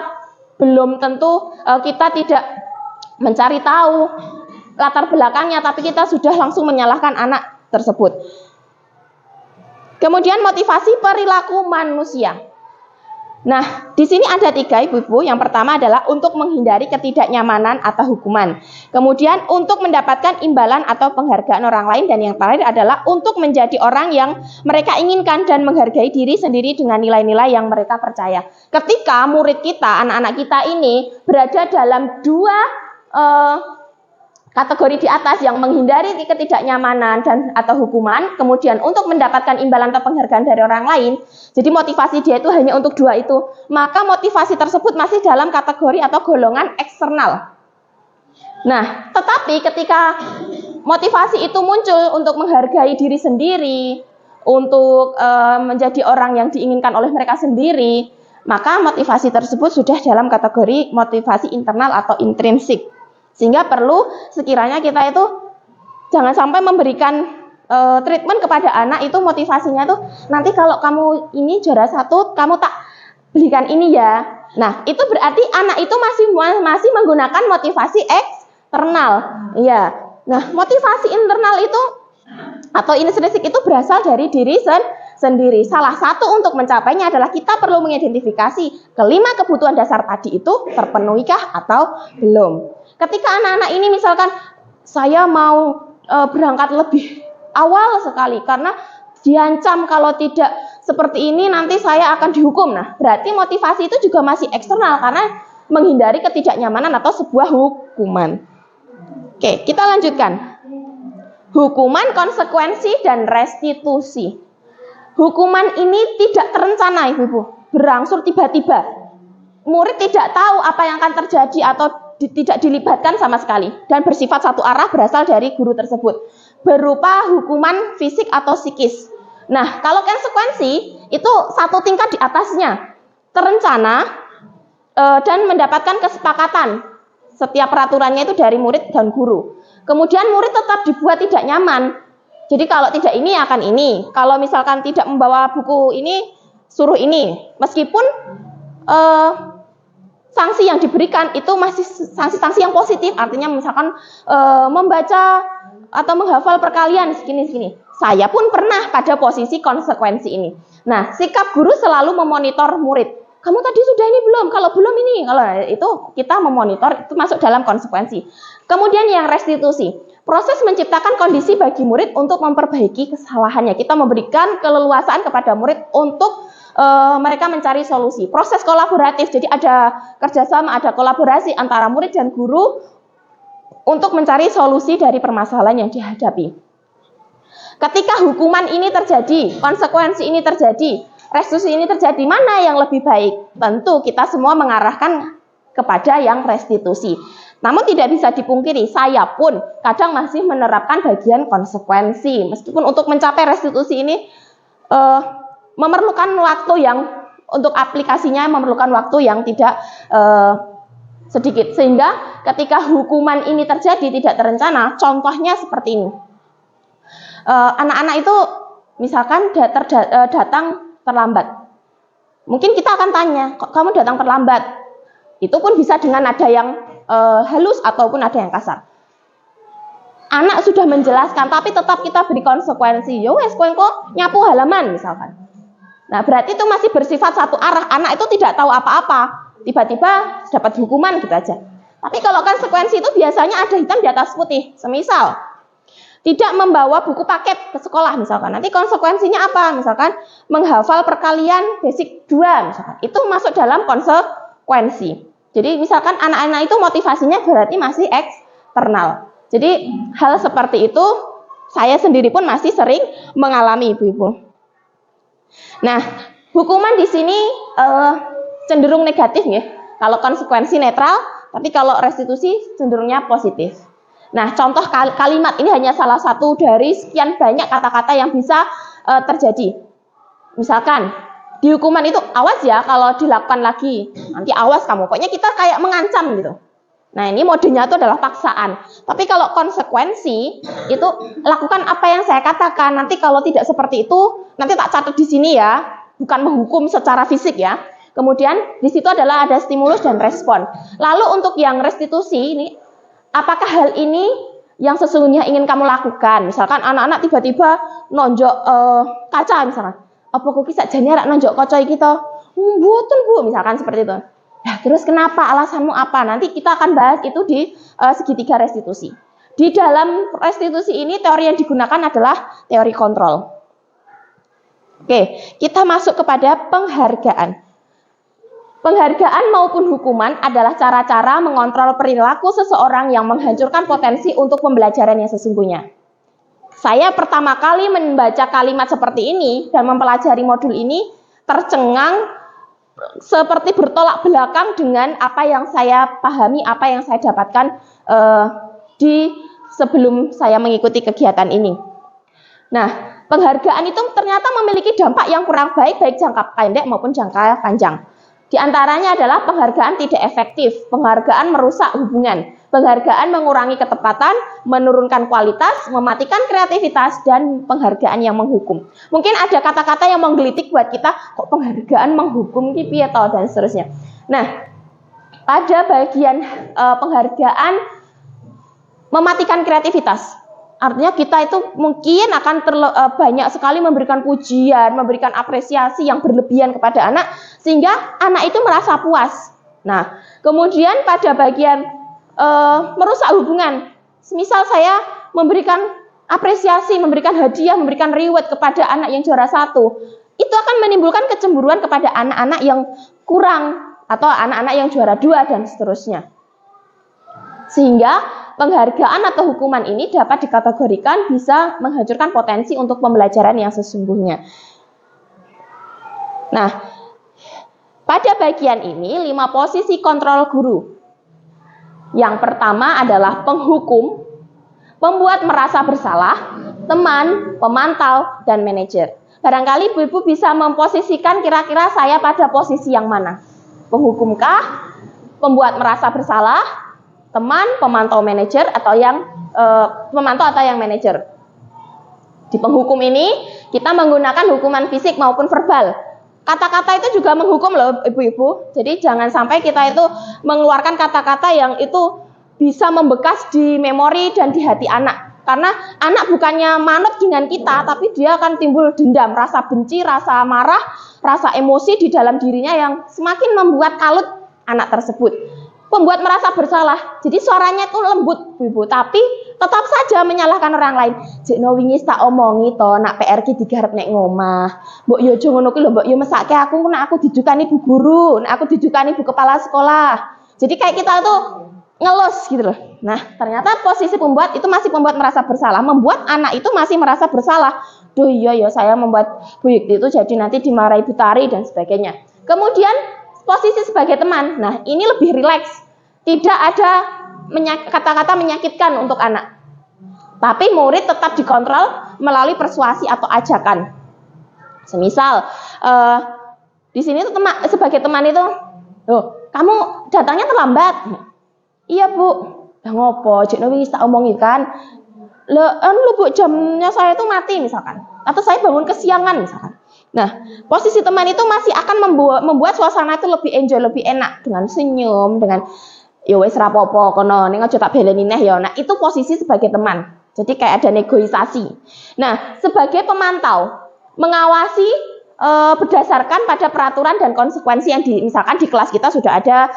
belum tentu, kita tidak mencari tahu latar belakangnya, tapi kita sudah langsung menyalahkan anak tersebut. Kemudian motivasi perilaku manusia. Nah, di sini ada 3, Ibu-ibu. Yang pertama adalah untuk menghindari ketidaknyamanan atau hukuman. Kemudian untuk mendapatkan imbalan atau penghargaan orang lain. Dan yang terakhir adalah untuk menjadi orang yang mereka inginkan dan menghargai diri sendiri dengan nilai-nilai yang mereka percaya. Ketika murid kita, anak-anak kita ini berada dalam 2 kategori di atas, yang menghindari ketidaknyamanan dan atau hukuman, kemudian untuk mendapatkan imbalan atau penghargaan dari orang lain, jadi motivasi dia itu hanya untuk 2 itu, maka motivasi tersebut masih dalam kategori atau golongan eksternal. Nah, tetapi ketika motivasi itu muncul untuk menghargai diri sendiri, untuk menjadi orang yang diinginkan oleh mereka sendiri, maka motivasi tersebut sudah dalam kategori motivasi internal atau intrinsik. Sehingga perlu sekiranya kita itu jangan sampai memberikan treatment kepada anak itu motivasinya tuh, nanti kalau kamu ini juara 1, kamu tak belikan ini ya. Nah, itu berarti anak itu masih menggunakan motivasi eksternal. Iya. Nah, motivasi internal itu atau intrinsik itu berasal dari diri sendiri. Salah satu untuk mencapainya adalah kita perlu mengidentifikasi ke-5 kebutuhan dasar tadi itu terpenuhikah atau belum. Ketika anak-anak ini misalkan saya mau berangkat lebih awal sekali karena diancam kalau tidak seperti ini nanti saya akan dihukum. Nah, berarti motivasi itu juga masih eksternal karena menghindari ketidaknyamanan atau sebuah hukuman. Oke, kita lanjutkan. Hukuman, konsekuensi, dan restitusi. Hukuman ini tidak terencana, Ibu-ibu, berangsur tiba-tiba. Murid tidak tahu apa yang akan terjadi atau tidak dilibatkan sama sekali dan bersifat satu arah berasal dari guru tersebut berupa hukuman fisik atau psikis. Nah, kalau konsekuensi itu 1 tingkat di atasnya, terencana dan mendapatkan kesepakatan. Setiap peraturannya itu dari murid dan guru. Kemudian murid tetap dibuat tidak nyaman. Jadi kalau tidak ini akan ini. Kalau misalkan tidak membawa buku ini, suruh ini. Meskipun sanksi yang diberikan itu masih sanksi-sanksi yang positif, artinya misalkan membaca atau menghafal perkalian segini-segini. Saya pun pernah pada posisi konsekuensi ini. Nah, sikap guru selalu memonitor murid. Kamu tadi sudah ini belum? Kalau belum ini, kalau itu kita memonitor, itu masuk dalam konsekuensi. Kemudian yang restitusi, proses menciptakan kondisi bagi murid untuk memperbaiki kesalahannya. Kita memberikan keleluasaan kepada murid untuk mereka mencari solusi. Proses kolaboratif, jadi ada kerjasama, ada kolaborasi antara murid dan guru untuk mencari solusi dari permasalahan yang dihadapi. Ketika hukuman ini terjadi, konsekuensi ini terjadi, restitusi ini terjadi, mana yang lebih baik? Tentu kita semua mengarahkan kepada yang restitusi. Namun tidak bisa dipungkiri, saya pun kadang masih menerapkan bagian konsekuensi. Meskipun untuk mencapai restitusi ini memerlukan waktu yang, untuk aplikasinya memerlukan waktu yang tidak sedikit. Sehingga ketika hukuman ini terjadi tidak terencana, contohnya seperti ini. Anak-anak itu misalkan datang terlambat. Mungkin kita akan tanya, kok kamu datang terlambat? Itu pun bisa dengan nada yang halus ataupun nada yang kasar. Anak sudah menjelaskan, tapi tetap kita beri konsekuensi. Yo wes, kowe kok nyapu halaman misalkan. Nah, berarti itu masih bersifat satu arah. Anak itu tidak tahu apa-apa. Tiba-tiba dapat hukuman gitu aja. Tapi kalau konsekuensi itu biasanya ada hitam di atas putih. Semisal tidak membawa buku paket ke sekolah misalkan. Nanti konsekuensinya apa? Misalkan menghafal perkalian basic 2 misalkan. Itu masuk dalam konsekuensi. Jadi misalkan anak-anak itu motivasinya berarti masih eksternal. Jadi hal seperti itu saya sendiri pun masih sering mengalami, Ibu-ibu. Nah, hukuman di sini cenderung negatif ya. Kalau konsekuensi netral, tapi kalau restitusi cenderungnya positif. Nah, contoh kalimat ini hanya salah satu dari sekian banyak kata-kata yang bisa terjadi. Misalkan di hukuman itu, awas ya kalau dilakukan lagi, nanti awas kamu. Pokoknya kita kayak mengancam gitu. Nah, ini modenya itu adalah paksaan. Tapi kalau konsekuensi, itu lakukan apa yang saya katakan. Nanti kalau tidak seperti itu, nanti tak catat di sini ya. Bukan menghukum secara fisik ya. Kemudian di situ adalah ada stimulus dan respon. Lalu untuk yang restitusi ini, apakah hal ini yang sesungguhnya ingin kamu lakukan? Misalkan anak-anak tiba-tiba nonjok kaca misalkan. Apa kok kisah jane rak nonjok kaca iki to? Mboten Bu, misalkan seperti itu. Nah, terus kenapa? Alasanmu apa? Nanti kita akan bahas itu di segitiga restitusi. Di dalam restitusi ini teori yang digunakan adalah teori kontrol. Oke, kita masuk kepada penghargaan. Penghargaan maupun hukuman adalah cara-cara mengontrol perilaku seseorang yang menghancurkan potensi untuk pembelajaran yang sesungguhnya. Saya pertama kali membaca kalimat seperti ini dan mempelajari modul ini tercengang seperti bertolak belakang dengan apa yang saya pahami, apa yang saya dapatkan di sebelum saya mengikuti kegiatan ini. Nah, penghargaan itu ternyata memiliki dampak yang kurang baik jangka pendek maupun jangka panjang. Di antaranya adalah penghargaan tidak efektif, penghargaan merusak hubungan, penghargaan mengurangi ketepatan, menurunkan kualitas, mematikan kreativitas, dan penghargaan yang menghukum. Mungkin ada kata-kata yang menggelitik buat kita, kok penghargaan menghukum piye to dan seterusnya. Nah, pada bagian penghargaan mematikan kreativitas. Artinya kita itu mungkin akan banyak sekali memberikan pujian, memberikan apresiasi yang berlebihan kepada anak, sehingga anak itu merasa puas. Nah, kemudian pada bagian merusak hubungan, misal saya memberikan apresiasi, memberikan hadiah, memberikan reward kepada anak yang juara 1, itu akan menimbulkan kecemburuan kepada anak-anak yang kurang, atau anak-anak yang juara 2, dan seterusnya. Sehingga penghargaan atau hukuman ini dapat dikategorikan bisa menghancurkan potensi untuk pembelajaran yang sesungguhnya. Nah, pada bagian ini 5 posisi kontrol guru. Yang pertama adalah penghukum, pembuat merasa bersalah, teman, pemantau, dan manajer. Barangkali Ibu-ibu bisa memposisikan kira-kira saya pada posisi yang mana? Penghukumkah? Pembuat merasa bersalah? Teman, pemantau, manajer, atau yang pemantau atau yang manajer. Di penghukum ini kita menggunakan hukuman fisik maupun verbal. Kata-kata itu juga menghukum loh Ibu-ibu. Jadi jangan sampai kita itu mengeluarkan kata-kata yang itu bisa membekas di memori dan di hati anak. Karena anak bukannya manut dengan kita, tapi dia akan timbul dendam, rasa benci, rasa marah, rasa emosi di dalam dirinya yang semakin membuat kalut anak tersebut. Pembuat merasa bersalah. Jadi suaranya itu lembut, Ibu, tapi tetap saja menyalahkan orang lain. Jekno wingi tak omongi to, nak PR ki digarap nek ngomah. Mbok yo aja ngono ki lho, mbok yo mesake aku nek aku didukani bu guru, nek aku didukani bu kepala sekolah. Jadi kayak kita tuh ngelus gitu loh. Nah, ternyata posisi pembuat itu masih membuat merasa bersalah, membuat anak itu masih merasa bersalah. Duh iya ya, saya membuat Bu Yukti itu jadi nanti dimarahi Bu Tari dan sebagainya. Kemudian posisi sebagai teman. Nah, ini lebih rileks. Tidak ada kata-kata menyakitkan untuk anak. Tapi murid tetap dikontrol melalui persuasi atau ajakan. Semisal di sini tuh sebagai teman itu, "Loh, kamu datangnya terlambat." "Iya, Bu." "Lah ngopo? Jekno wis tak omongin kan." Lu Bu, jamnya saya itu mati misalkan. Atau saya bangun kesiangan misalkan. Nah, posisi teman itu masih akan membuat suasana itu lebih enjoy, lebih enak dengan senyum, dengan ya wis rapopo kono ning aja tak beleni neh ya. Nah, itu posisi sebagai teman. Jadi kayak ada negosiasi. Nah, sebagai pemantau, mengawasi berdasarkan pada peraturan dan konsekuensi yang misalkan di kelas kita sudah ada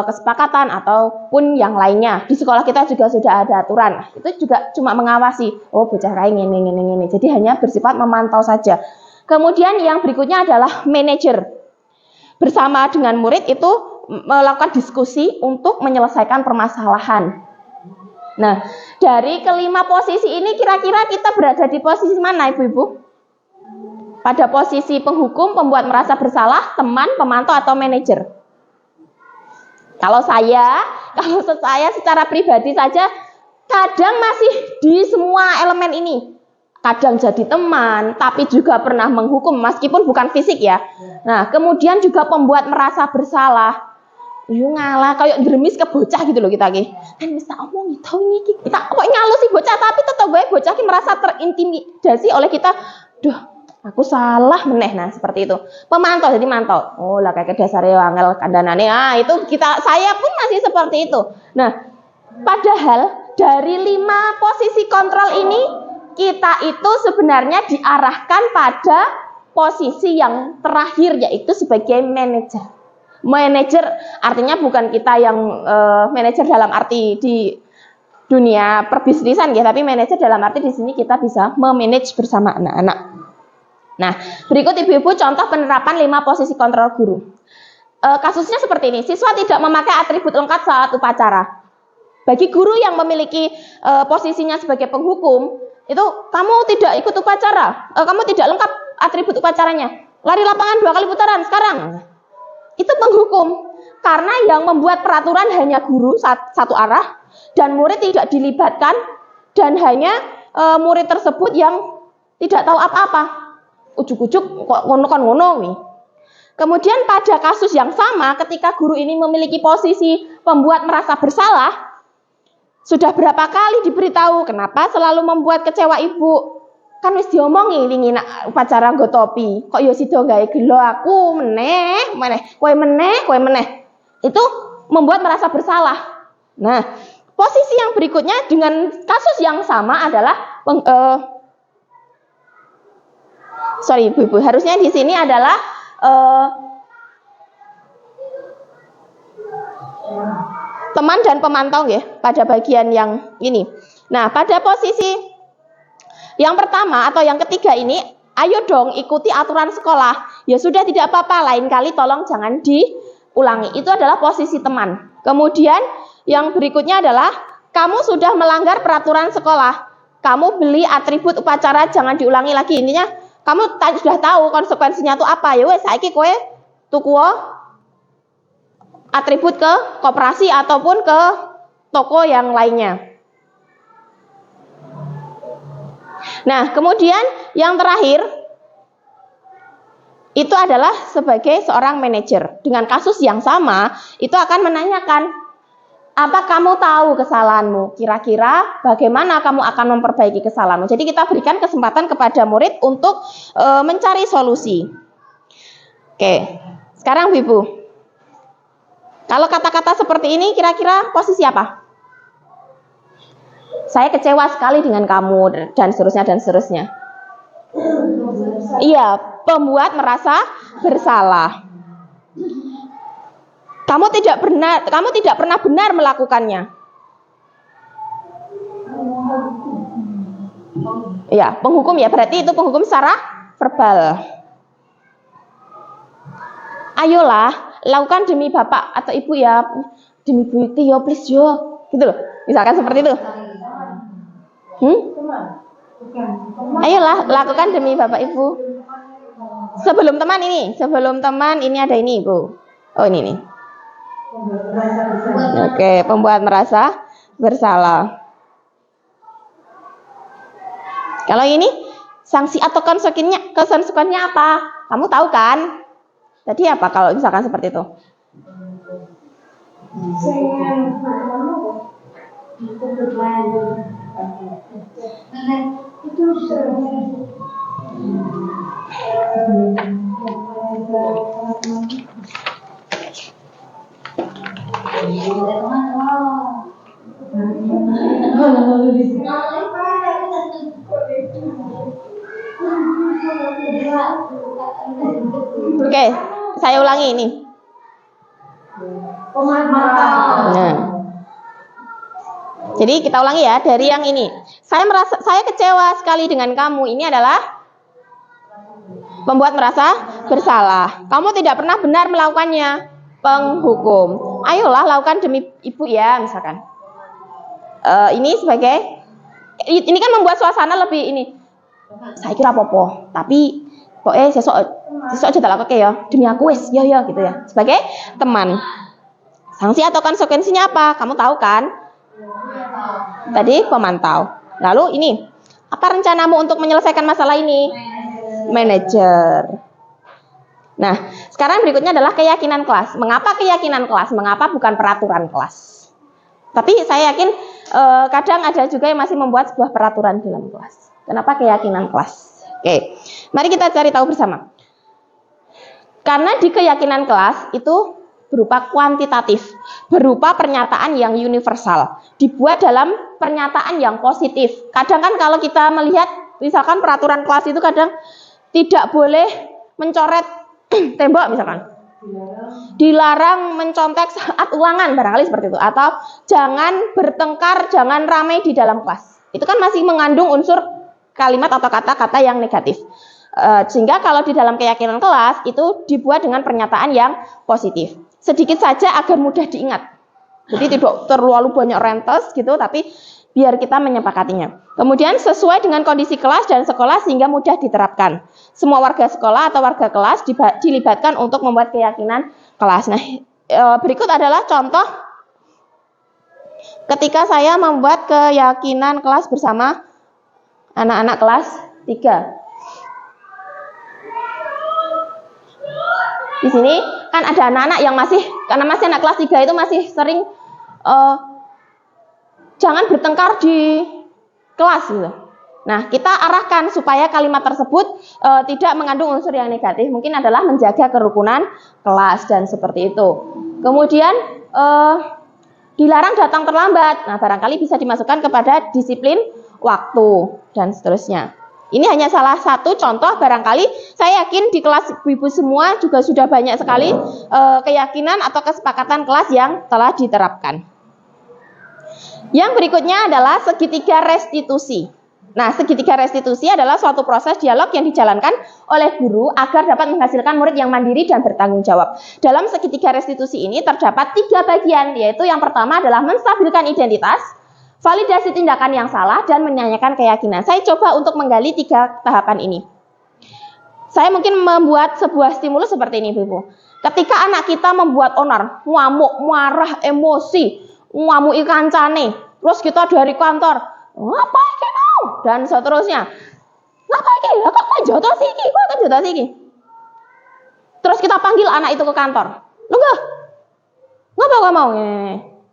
kesepakatan ataupun yang lainnya. Di sekolah kita juga sudah ada aturan. Itu juga cuma mengawasi. Oh, bocah kayak ngene. Jadi hanya bersifat memantau saja. Kemudian yang berikutnya adalah manajer. Bersama dengan murid itu melakukan diskusi untuk menyelesaikan permasalahan. Nah, dari kelima posisi ini kira-kira kita berada di posisi mana, Ibu-ibu? Pada posisi penghukum, pembuat merasa bersalah, teman, pemantau, atau manajer? Kalau saya secara pribadi saja kadang masih di semua elemen ini. Kadang jadi teman, tapi juga pernah menghukum meskipun bukan fisik ya. Nah, kemudian juga pembuat merasa bersalah. Yo ngalah kayak gremis ke bocah gitu loh kita ki. Kan bisa omong gitu iki. Kita kok ngalusi bocah tapi tetap gue bocah ki merasa terintimidasi oleh kita. Duh, aku salah meneh. Nah, seperti itu. Pemantau jadi mantau. Oh, lah kayak dasare angel kandhanane. Itu saya pun masih seperti itu. Nah, padahal dari 5 posisi kontrol ini kita itu sebenarnya diarahkan pada posisi yang terakhir yaitu sebagai manajer. Manajer artinya bukan kita yang manajer dalam arti di dunia perbisnisan ya, tapi manajer dalam arti di sini kita bisa memanage bersama anak-anak. Nah, berikut ibu-ibu contoh penerapan 5 posisi kontrol guru. Kasusnya seperti ini, siswa tidak memakai atribut lengkap saat upacara. Bagi guru yang memiliki posisinya sebagai penghukum, itu kamu tidak ikut upacara, kamu tidak lengkap atribut upacaranya, lari lapangan 2 kali putaran sekarang. Itu penghukum, karena yang membuat peraturan hanya guru satu arah, dan murid tidak dilibatkan, dan hanya murid tersebut yang tidak tahu apa-apa. Ujuk-ujuk kok ngono nih. Kemudian pada kasus yang sama, ketika guru ini memiliki posisi pembuat merasa bersalah, sudah berapa kali diberitahu, kenapa selalu membuat kecewa ibu? Kan wis diomongi wingi nak upacara nggo topi. Kok ya sida gawe gelo aku meneh, kowe meneh. Itu membuat merasa bersalah. Nah, posisi yang berikutnya dengan kasus yang sama adalah Ibu, harusnya di sini adalah teman dan pemantau ya pada bagian yang ini. Nah, pada posisi yang pertama atau yang ketiga ini, ayo dong ikuti aturan sekolah. Ya sudah tidak apa-apa, lain kali tolong jangan diulangi. Itu adalah posisi teman. Kemudian yang berikutnya adalah kamu sudah melanggar peraturan sekolah. Kamu beli atribut upacara jangan diulangi lagi. Intinya kamu sudah tahu konsekuensinya itu apa. Ya wes saiki kowe tuku atribut ke koperasi ataupun ke toko yang lainnya. Nah, kemudian yang terakhir itu adalah sebagai seorang manajer. Dengan kasus yang sama, itu akan menanyakan, apa kamu tahu kesalahanmu? Kira-kira bagaimana kamu akan memperbaiki kesalahanmu? Jadi kita berikan kesempatan kepada murid untuk mencari solusi. Oke, sekarang Ibu, kalau kata-kata seperti ini kira-kira posisi apa? Saya kecewa sekali dengan kamu dan seterusnya. Iya, pembuat merasa bersalah. Kamu tidak pernah benar melakukannya. Ya, penghukum ya, berarti itu penghukum secara verbal. Ayolah, lakukan demi bapak atau ibu ya, demi Bu Iti yo please yo, gitu loh. Misalkan seperti itu. Ayolah, lakukan demi bapak ibu. Sebelum teman ini ada ini ibu. Oh ini nih. Oke, pembuat merasa bersalah. Kalau ini sanksi atau konsekuensinya apa? Kamu tahu kan? Tadi apa kalau misalkan seperti itu? Oke, saya ulangi ini. Nah, jadi kita ulangi ya dari yang ini. Saya kecewa sekali dengan kamu. Ini adalah membuat merasa bersalah. Kamu tidak pernah benar melakukannya. Penghukum. Ayolah lakukan demi ibu ya, misalkan. Ini sebagai ini kan membuat suasana lebih ini. Saya kira apa-apa, tapi pokoknya sesok aja tak lakukan ya. Demi aku wes, ya gitu ya. Sebagai teman. Sanksi atau konsekuensinya apa? Kamu tahu kan? Tadi pemantau. Lalu ini, apa rencanamu untuk menyelesaikan masalah ini? Manajer. Nah, sekarang berikutnya adalah keyakinan kelas. Mengapa keyakinan kelas? Mengapa bukan peraturan kelas? Tapi saya yakin kadang ada juga yang masih membuat sebuah peraturan dalam kelas. Kenapa keyakinan kelas? Oke, mari kita cari tahu bersama. Karena di keyakinan kelas itu berupa kuantitatif, berupa pernyataan yang universal, dibuat dalam pernyataan yang positif. Kadang kan kalau kita melihat, misalkan peraturan kelas itu kadang tidak boleh mencoret tembok misalkan. Dilarang mencontek saat ulangan, barangkali seperti itu. Atau jangan bertengkar, jangan ramai di dalam kelas. Itu kan masih mengandung unsur kalimat atau kata-kata yang negatif. Sehingga kalau di dalam keyakinan kelas itu dibuat dengan pernyataan yang positif. Sedikit saja agar mudah diingat. Jadi tidak terlalu banyak rentes gitu, tapi biar kita menyepakatinya. Kemudian sesuai dengan kondisi kelas dan sekolah sehingga mudah diterapkan. Semua warga sekolah atau warga kelas dilibatkan untuk membuat keyakinan kelas. Nah, berikut adalah contoh ketika saya membuat keyakinan kelas bersama anak-anak kelas 3. Di sini kan ada anak-anak yang karena masih anak kelas 3 itu masih sering jangan bertengkar di kelas gitu. Nah, kita arahkan supaya kalimat tersebut tidak mengandung unsur yang negatif. Mungkin adalah menjaga kerukunan kelas dan seperti itu. Kemudian dilarang datang terlambat. Nah, barangkali bisa dimasukkan kepada disiplin waktu dan seterusnya. Ini hanya salah satu contoh, barangkali saya yakin di kelas ibu semua juga sudah banyak sekali keyakinan atau kesepakatan kelas yang telah diterapkan. Yang berikutnya adalah segitiga restitusi. Nah, segitiga restitusi adalah suatu proses dialog yang dijalankan oleh guru agar dapat menghasilkan murid yang mandiri dan bertanggung jawab. Dalam segitiga restitusi ini terdapat 3 bagian, yaitu yang pertama adalah menstabilkan identitas, validasi tindakan yang salah, dan menyanyikan keyakinan. Saya coba untuk menggali 3 tahapan ini. Saya mungkin membuat sebuah stimulus seperti ini, Ibu. Ketika anak kita membuat onar, ngamuk, marah, emosi, ngamuki kancane, terus kita dari kantor, ngapa iki mau? Dan seterusnya. Ngapa iki? Lah kok jotos iki? Kok jotos iki? Terus kita panggil anak itu ke kantor. Lho, ngapa kok mau?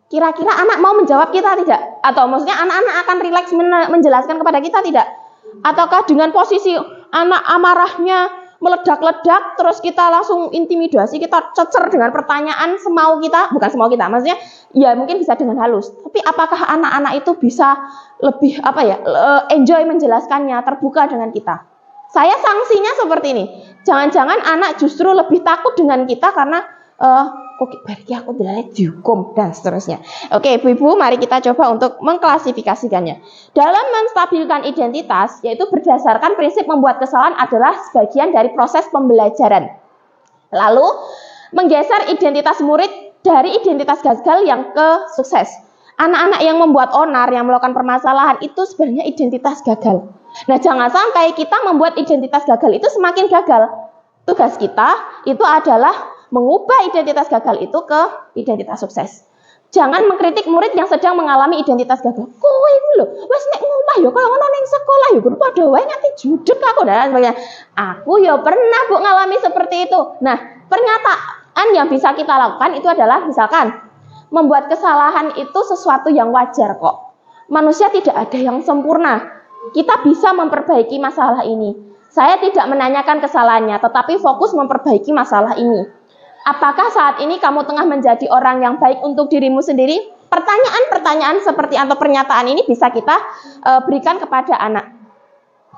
Kira-kira anak mau menjawab kita tidak? Atau maksudnya anak-anak akan rileks menjelaskan kepada kita tidak? Ataukah dengan posisi anak amarahnya meledak-ledak, terus kita langsung intimidasi, kita cecer dengan pertanyaan semau kita, bukan semau kita, maksudnya ya mungkin bisa dengan halus. Tapi apakah anak-anak itu bisa lebih enjoy menjelaskannya, terbuka dengan kita? Saya sanksinya seperti ini. Jangan-jangan anak justru lebih takut dengan kita karena kok berarti aku dilalik dihukum dan seterusnya. Oke, Ibu-ibu, mari kita coba untuk mengklasifikasikannya. Dalam menstabilkan identitas, yaitu berdasarkan prinsip membuat kesalahan adalah sebagian dari proses pembelajaran. Lalu, menggeser identitas murid dari identitas gagal yang ke sukses. Anak-anak yang membuat onar, yang melakukan permasalahan itu sebenarnya identitas gagal. Nah, jangan sampai kita membuat identitas gagal itu semakin gagal. Tugas kita itu adalah mengubah identitas gagal itu ke identitas sukses. Jangan mengkritik murid yang sedang mengalami identitas gagal. Kowe lho, wis nek ngomah ya kalau ngono ning sekolah ya guru padha wae nganti judeg aku dan sebagainya. Aku ya pernah Bu ngalami seperti itu. Nah, pernyataan yang bisa kita lakukan itu adalah misalkan membuat kesalahan itu sesuatu yang wajar kok. Manusia tidak ada yang sempurna. Kita bisa memperbaiki masalah ini. Saya tidak menanyakan kesalahannya, tetapi fokus memperbaiki masalah ini. Apakah saat ini kamu tengah menjadi orang yang baik untuk dirimu sendiri? Pertanyaan-pertanyaan seperti atau pernyataan ini bisa kita berikan kepada anak.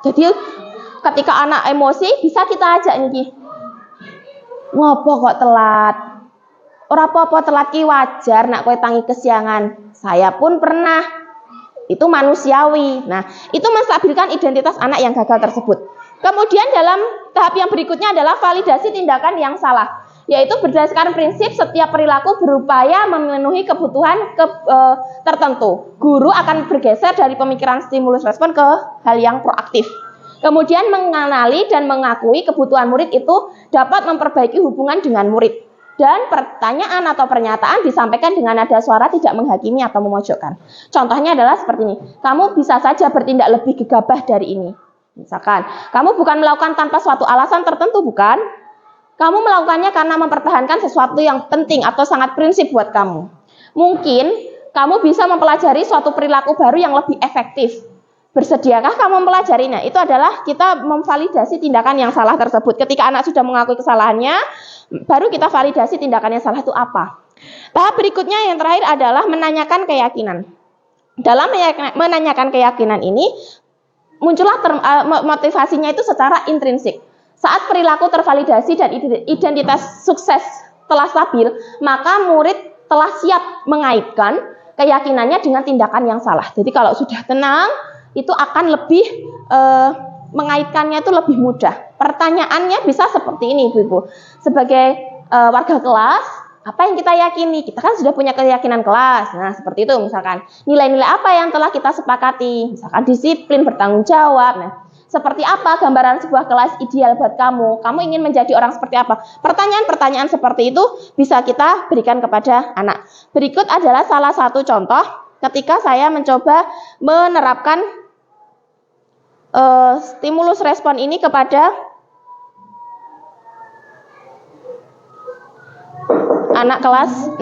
Jadi ketika anak emosi bisa kita ajak nih. Ngopo kok telat? Ora apa-apa telat ki wajar nak kowe tangi kesiangan. Saya pun pernah. Itu manusiawi. Nah, itu menstabilkan identitas anak yang gagal tersebut. Kemudian dalam tahap yang berikutnya adalah validasi tindakan yang salah, yaitu berdasarkan prinsip setiap perilaku berupaya memenuhi kebutuhan tertentu. Guru akan bergeser dari pemikiran stimulus respon ke hal yang proaktif. Kemudian mengenali dan mengakui kebutuhan murid itu dapat memperbaiki hubungan dengan murid. Dan pertanyaan atau pernyataan disampaikan dengan nada suara tidak menghakimi atau memojokkan. Contohnya adalah seperti ini. Kamu bisa saja bertindak lebih gegabah dari ini. Misalkan, kamu bukan melakukan tanpa suatu alasan tertentu, bukan? Kamu melakukannya karena mempertahankan sesuatu yang penting atau sangat prinsip buat kamu. Mungkin kamu bisa mempelajari suatu perilaku baru yang lebih efektif. Bersediakah kamu mempelajarinya? Itu adalah kita memvalidasi tindakan yang salah tersebut. Ketika anak sudah mengakui kesalahannya, baru kita validasi tindakan yang salah itu apa. Tahap berikutnya yang terakhir adalah menanyakan keyakinan. Dalam menanyakan keyakinan ini, muncullah motivasinya itu secara intrinsik. Saat perilaku tervalidasi dan identitas sukses telah stabil, maka murid telah siap mengaitkan keyakinannya dengan tindakan yang salah. Jadi kalau sudah tenang, itu akan lebih mengaitkannya itu lebih mudah. Pertanyaannya bisa seperti ini, Ibu-ibu. Sebagai warga kelas, apa yang kita yakini? Kita kan sudah punya keyakinan kelas. Nah, seperti itu misalkan. Nilai-nilai apa yang telah kita sepakati? Misalkan disiplin, bertanggung jawab. Nah, seperti apa gambaran sebuah kelas ideal buat kamu? Kamu ingin menjadi orang seperti apa? Pertanyaan-pertanyaan seperti itu bisa kita berikan kepada anak. Berikut adalah salah satu contoh ketika saya mencoba menerapkan stimulus respon ini kepada anak kelas 6.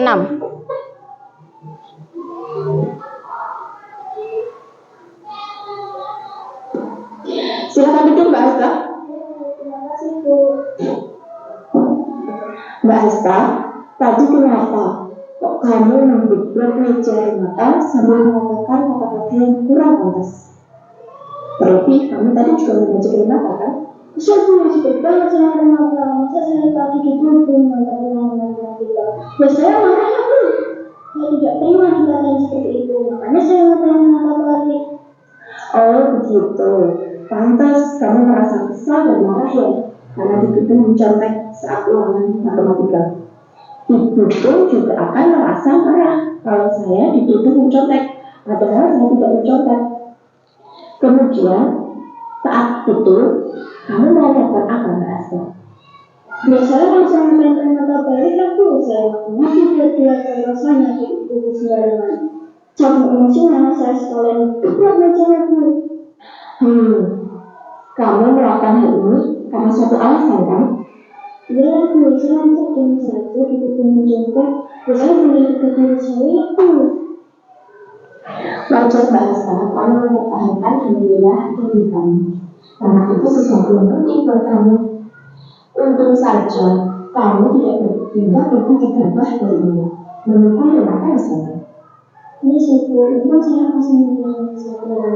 Silakan duduk Mbak Asta. Terima kasih Bu. Mbak Asta, tadi kenapa kok kamu membuat meja makan sambil mengatakan kata-kata yang kurang pantas? Terlebih kamu tadi juga membaca mata kan? Saya masih baik banget sama Renata. Masa saya tadi dituduh nggak ulang matematika. Ya saya marah ya Bu. Saya tidak terima dikatain seperti itu. Makanya saya ngatain Renata balik. Oh begitu. Pantas kamu merasa kesal dan marah ya karena dituduh mencontek saat ulangan matematika. Ibu pun juga akan merasa marah kalau saya dituduh mencontek, padahal saya tidak mencontek. Kemudian saat itu kamu menanyakan apa Mbak Asta? Biasanya kalau saya ngatain Renata balik kan Bu, saya ngasih dia rasanya di buku sembarangan. Campur emosinya saya sekalian buat mejanya Bu. Kamu melakukan hal ini karena suatu alasan kan? Ya Bu, saya sedang saja di buku mencontek. Saya menunjukkan diri saya Bu. Wajar bahasa kamu mempertahankan alhamdulillah diri kamu karena itu sesuatu yang penting buat kamu. Untung saja kamu tidak berpindah lebih gegabah darinya menurutku Renata misalnya. Ini sih Bu, itu saya masih mengenal saya.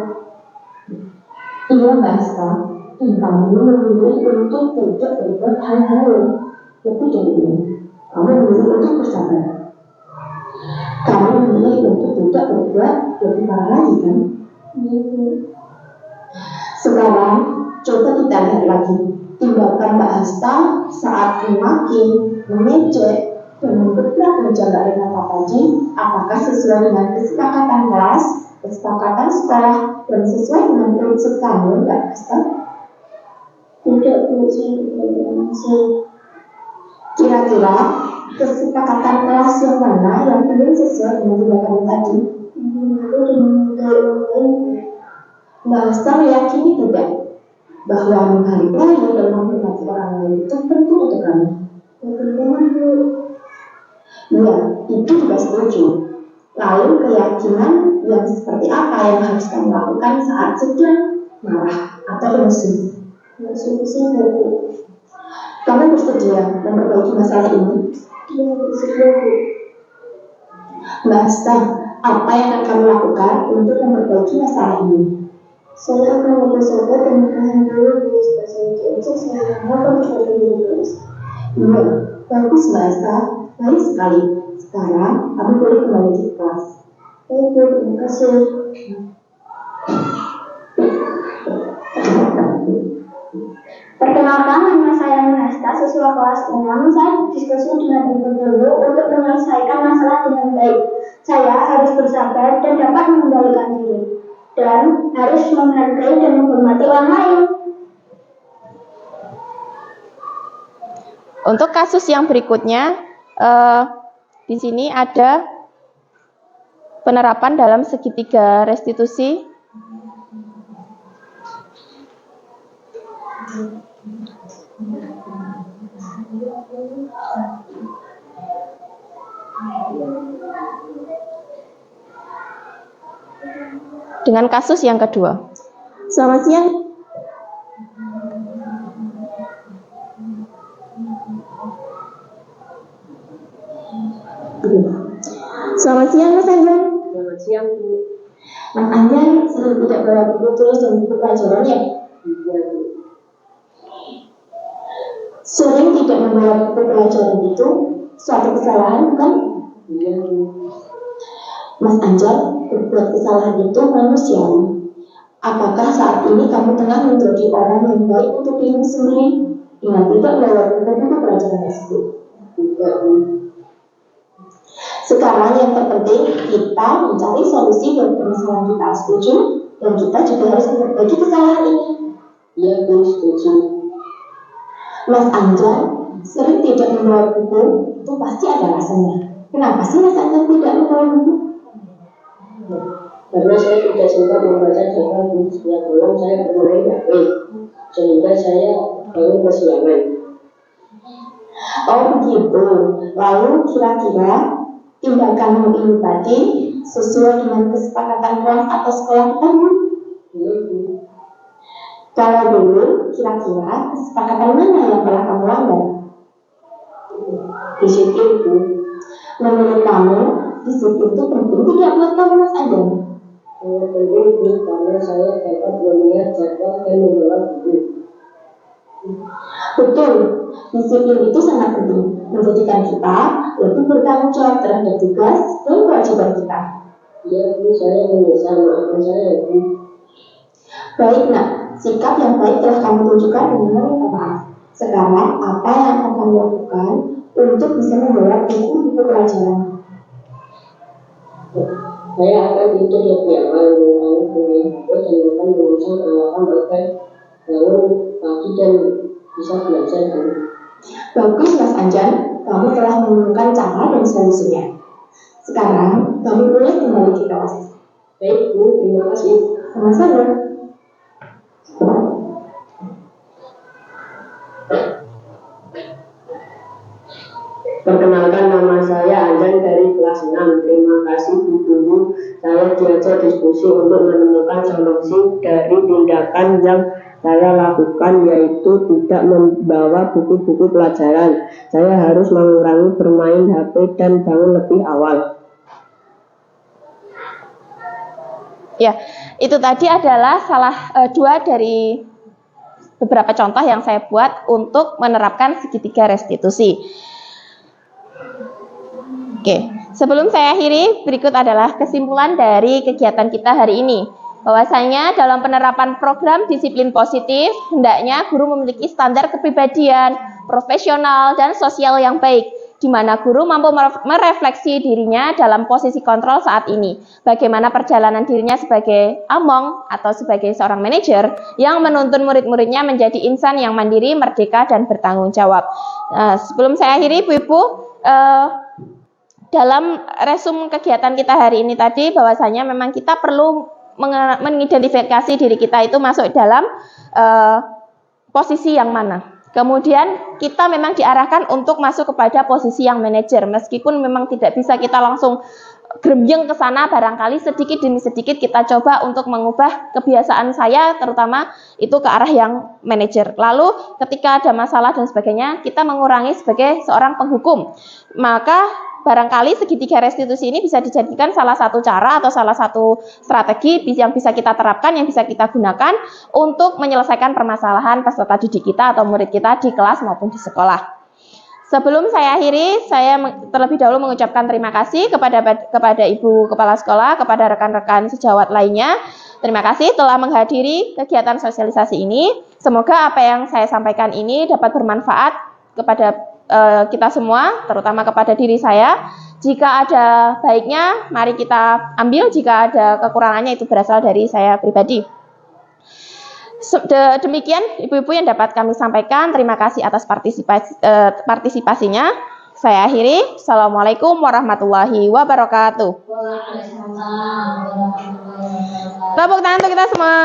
Iya Mbak Asta, dan kamu memilih untuk tidak berbuat hal-hal yang lebih dari ini. Kamu memilih untuk bersabar. Kamu memilih untuk tidak berbuat lebih parah lagi kan? Sekarang coba kita lihat lagi tindakan Mbak Hasta saat memaki, mengejek, dan memberat menjaga Renata tadi. Apakah sesuai dengan kesepakatan kelas, kesepakatan sekolah, dan sesuai dengan prinsip kamu, Mbak Hasta? Tidak, Bu, saya tidak bermaksud. Kira-kira kesepakatan kelas yang mana yang belum sesuai dengan tindakan tadi? Aku dimintai orang lain. Mbak Hasta meyakini tidak bahwa menghargai dan menghormati orang lain itu penting untuk kamu? Bagaimana, Bu? Iya, itu juga setuju. Lalu keyakinan yang seperti apa yang harus kamu lakukan saat sedang marah atau emosi? Nggak susah, Bu. Kamu bersedia memperbaiki masalah ini? Dia bersedia, Bu. Mbak Hasta, apa yang akan kamu lakukan untuk memperbaiki masalah ini? Saya akan lebih sabar dan menahan dulu, Bu. Setelah saya diajak, saya akan bersatu diri, Bu. Iya, bagus Mbak Hasta, baik sekali. Sekarang kamu boleh kembali ke kelas. Baik, Bu. Terima kasih. Perkenalkan, nama saya Mahesta, siswa kelas 6. Saya diskusi dengan Ibu Guru untuk menyelesaikan masalah dengan baik. Saya harus bersabar dan dapat mengendalikan diri, dan harus menghargai dan menghormati orang lain. Untuk kasus yang berikutnya, di sini ada penerapan dalam segitiga restitusi. Dengan kasus yang kedua. Selamat siang. Selamat siang Mas Anjar. Selamat siang, Bu. Mas Anjar sering tidak bawa buku tulis dan buku pelajaran ya? Iya, Bu. Sering tidak membawa buku pelajaran itu suatu kesalahan bukan? Iya, Bu. Mas Anjar, berbuat kesalahan itu manusiawi. Apakah saat ini kamu tengah menjadi orang yang baik untuk dirimu sendiri dengan tidak membawa buku pelajaran tersebut? Tidak, Bu. Sekarang yang terpenting kita mencari solusi dari permasalahan kita, setuju? Dan kita juga harus memperbaiki kesalahan ini. Iya, Bu, setuju. Mas Anjar sering tidak membawa buku, itu pasti ada alasannya. Kenapa sih Mas Anjar tidak membawa buku? Karena saya tidak sempat membaca jadwal Bu. Setiap malam saya bermain HP, sehingga saya bangun kesiangan. Oh begitu. Lalu kira-kira tindakanmu ini tadi sesuai dengan kesepakatan kelas atau sekolah kita? Iya, Bu. Kalau dulu, kira-kira kesepakatan mana yang telah kamu langgar? Disiplin, Bu. Menurut kamu, disiplin itu penting tidak buat kamu Mas Anjar? Sangat penting, Bu, karena saya dapat melihat jadwal dan membawa buku. Betul, disiplin itu sangat penting menjadikan kita lebih bertanggung jawab terhadap tugas dan kewajiban kita. Iya, Bu, saya menyesal. Maafkan saya, Bu. Baik nak, sikap yang baik telah kamu tunjukkan dengan meminta maaf. Sekarang apa yang akan kamu lakukan untuk bisa membawa buku-buku pelajaran? Saya akan tidur lebih awal, mengurangi HP dan akan memasang alarm agar bangun pagi dan bisa belajar, Bu. Bagus Mas Anjar, kamu telah menemukan cara dan solusinya. Sekarang kamu boleh kembali ke kelas. Baik, Bu, terima kasih. Sama-sama. Perkenalkan, nama saya Anjan dari kelas 6. Terima kasih Bu Guru. Saya diajak diskusi untuk menemukan solusi dari tindakan yang saya lakukan, yaitu tidak membawa buku-buku pelajaran. Saya harus mengurangi bermain HP dan bangun lebih awal. Ya, itu tadi adalah dua dari beberapa contoh yang saya buat untuk menerapkan segitiga restitusi. Oke, sebelum saya akhiri, berikut adalah kesimpulan dari kegiatan kita hari ini. Bahwasanya dalam penerapan program disiplin positif, hendaknya guru memiliki standar kepribadian, profesional, dan sosial yang baik, di mana guru mampu merefleksi dirinya dalam posisi kontrol saat ini. Bagaimana perjalanan dirinya sebagai among atau sebagai seorang manajer yang menuntun murid-muridnya menjadi insan yang mandiri, merdeka, dan bertanggung jawab. Sebelum saya akhiri, Ibu-Ibu, dalam resum kegiatan kita hari ini tadi, bahwasanya memang kita perlu mengidentifikasi diri kita itu masuk dalam posisi yang mana. Kemudian kita memang diarahkan untuk masuk kepada posisi yang manajer, meskipun memang tidak bisa kita langsung grembyeng ke sana, barangkali sedikit demi sedikit kita coba untuk mengubah kebiasaan saya, terutama itu ke arah yang manajer. Lalu ketika ada masalah dan sebagainya, kita mengurangi sebagai seorang penghukum. Maka barangkali segitiga restitusi ini bisa dijadikan salah satu cara atau salah satu strategi yang bisa kita terapkan, yang bisa kita gunakan untuk menyelesaikan permasalahan peserta didik kita atau murid kita di kelas maupun di sekolah. Sebelum saya akhiri, saya terlebih dahulu mengucapkan terima kasih kepada Ibu Kepala Sekolah, kepada rekan-rekan sejawat lainnya. Terima kasih telah menghadiri kegiatan sosialisasi ini. Semoga apa yang saya sampaikan ini dapat bermanfaat kepada kita semua, terutama kepada diri saya. Jika ada baiknya, mari kita ambil. Jika ada kekurangannya, itu berasal dari saya pribadi. Demikian Ibu-Ibu yang dapat kami sampaikan. Terima kasih atas partisipasinya. Saya akhiri. Assalamualaikum warahmatullahi wabarakatuh. Tepuk tangan untuk kita semua.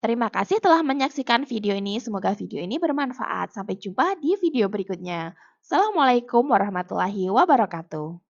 Terima kasih telah menyaksikan video ini. Semoga video ini bermanfaat. Sampai jumpa di video berikutnya. Assalamualaikum warahmatullahi wabarakatuh.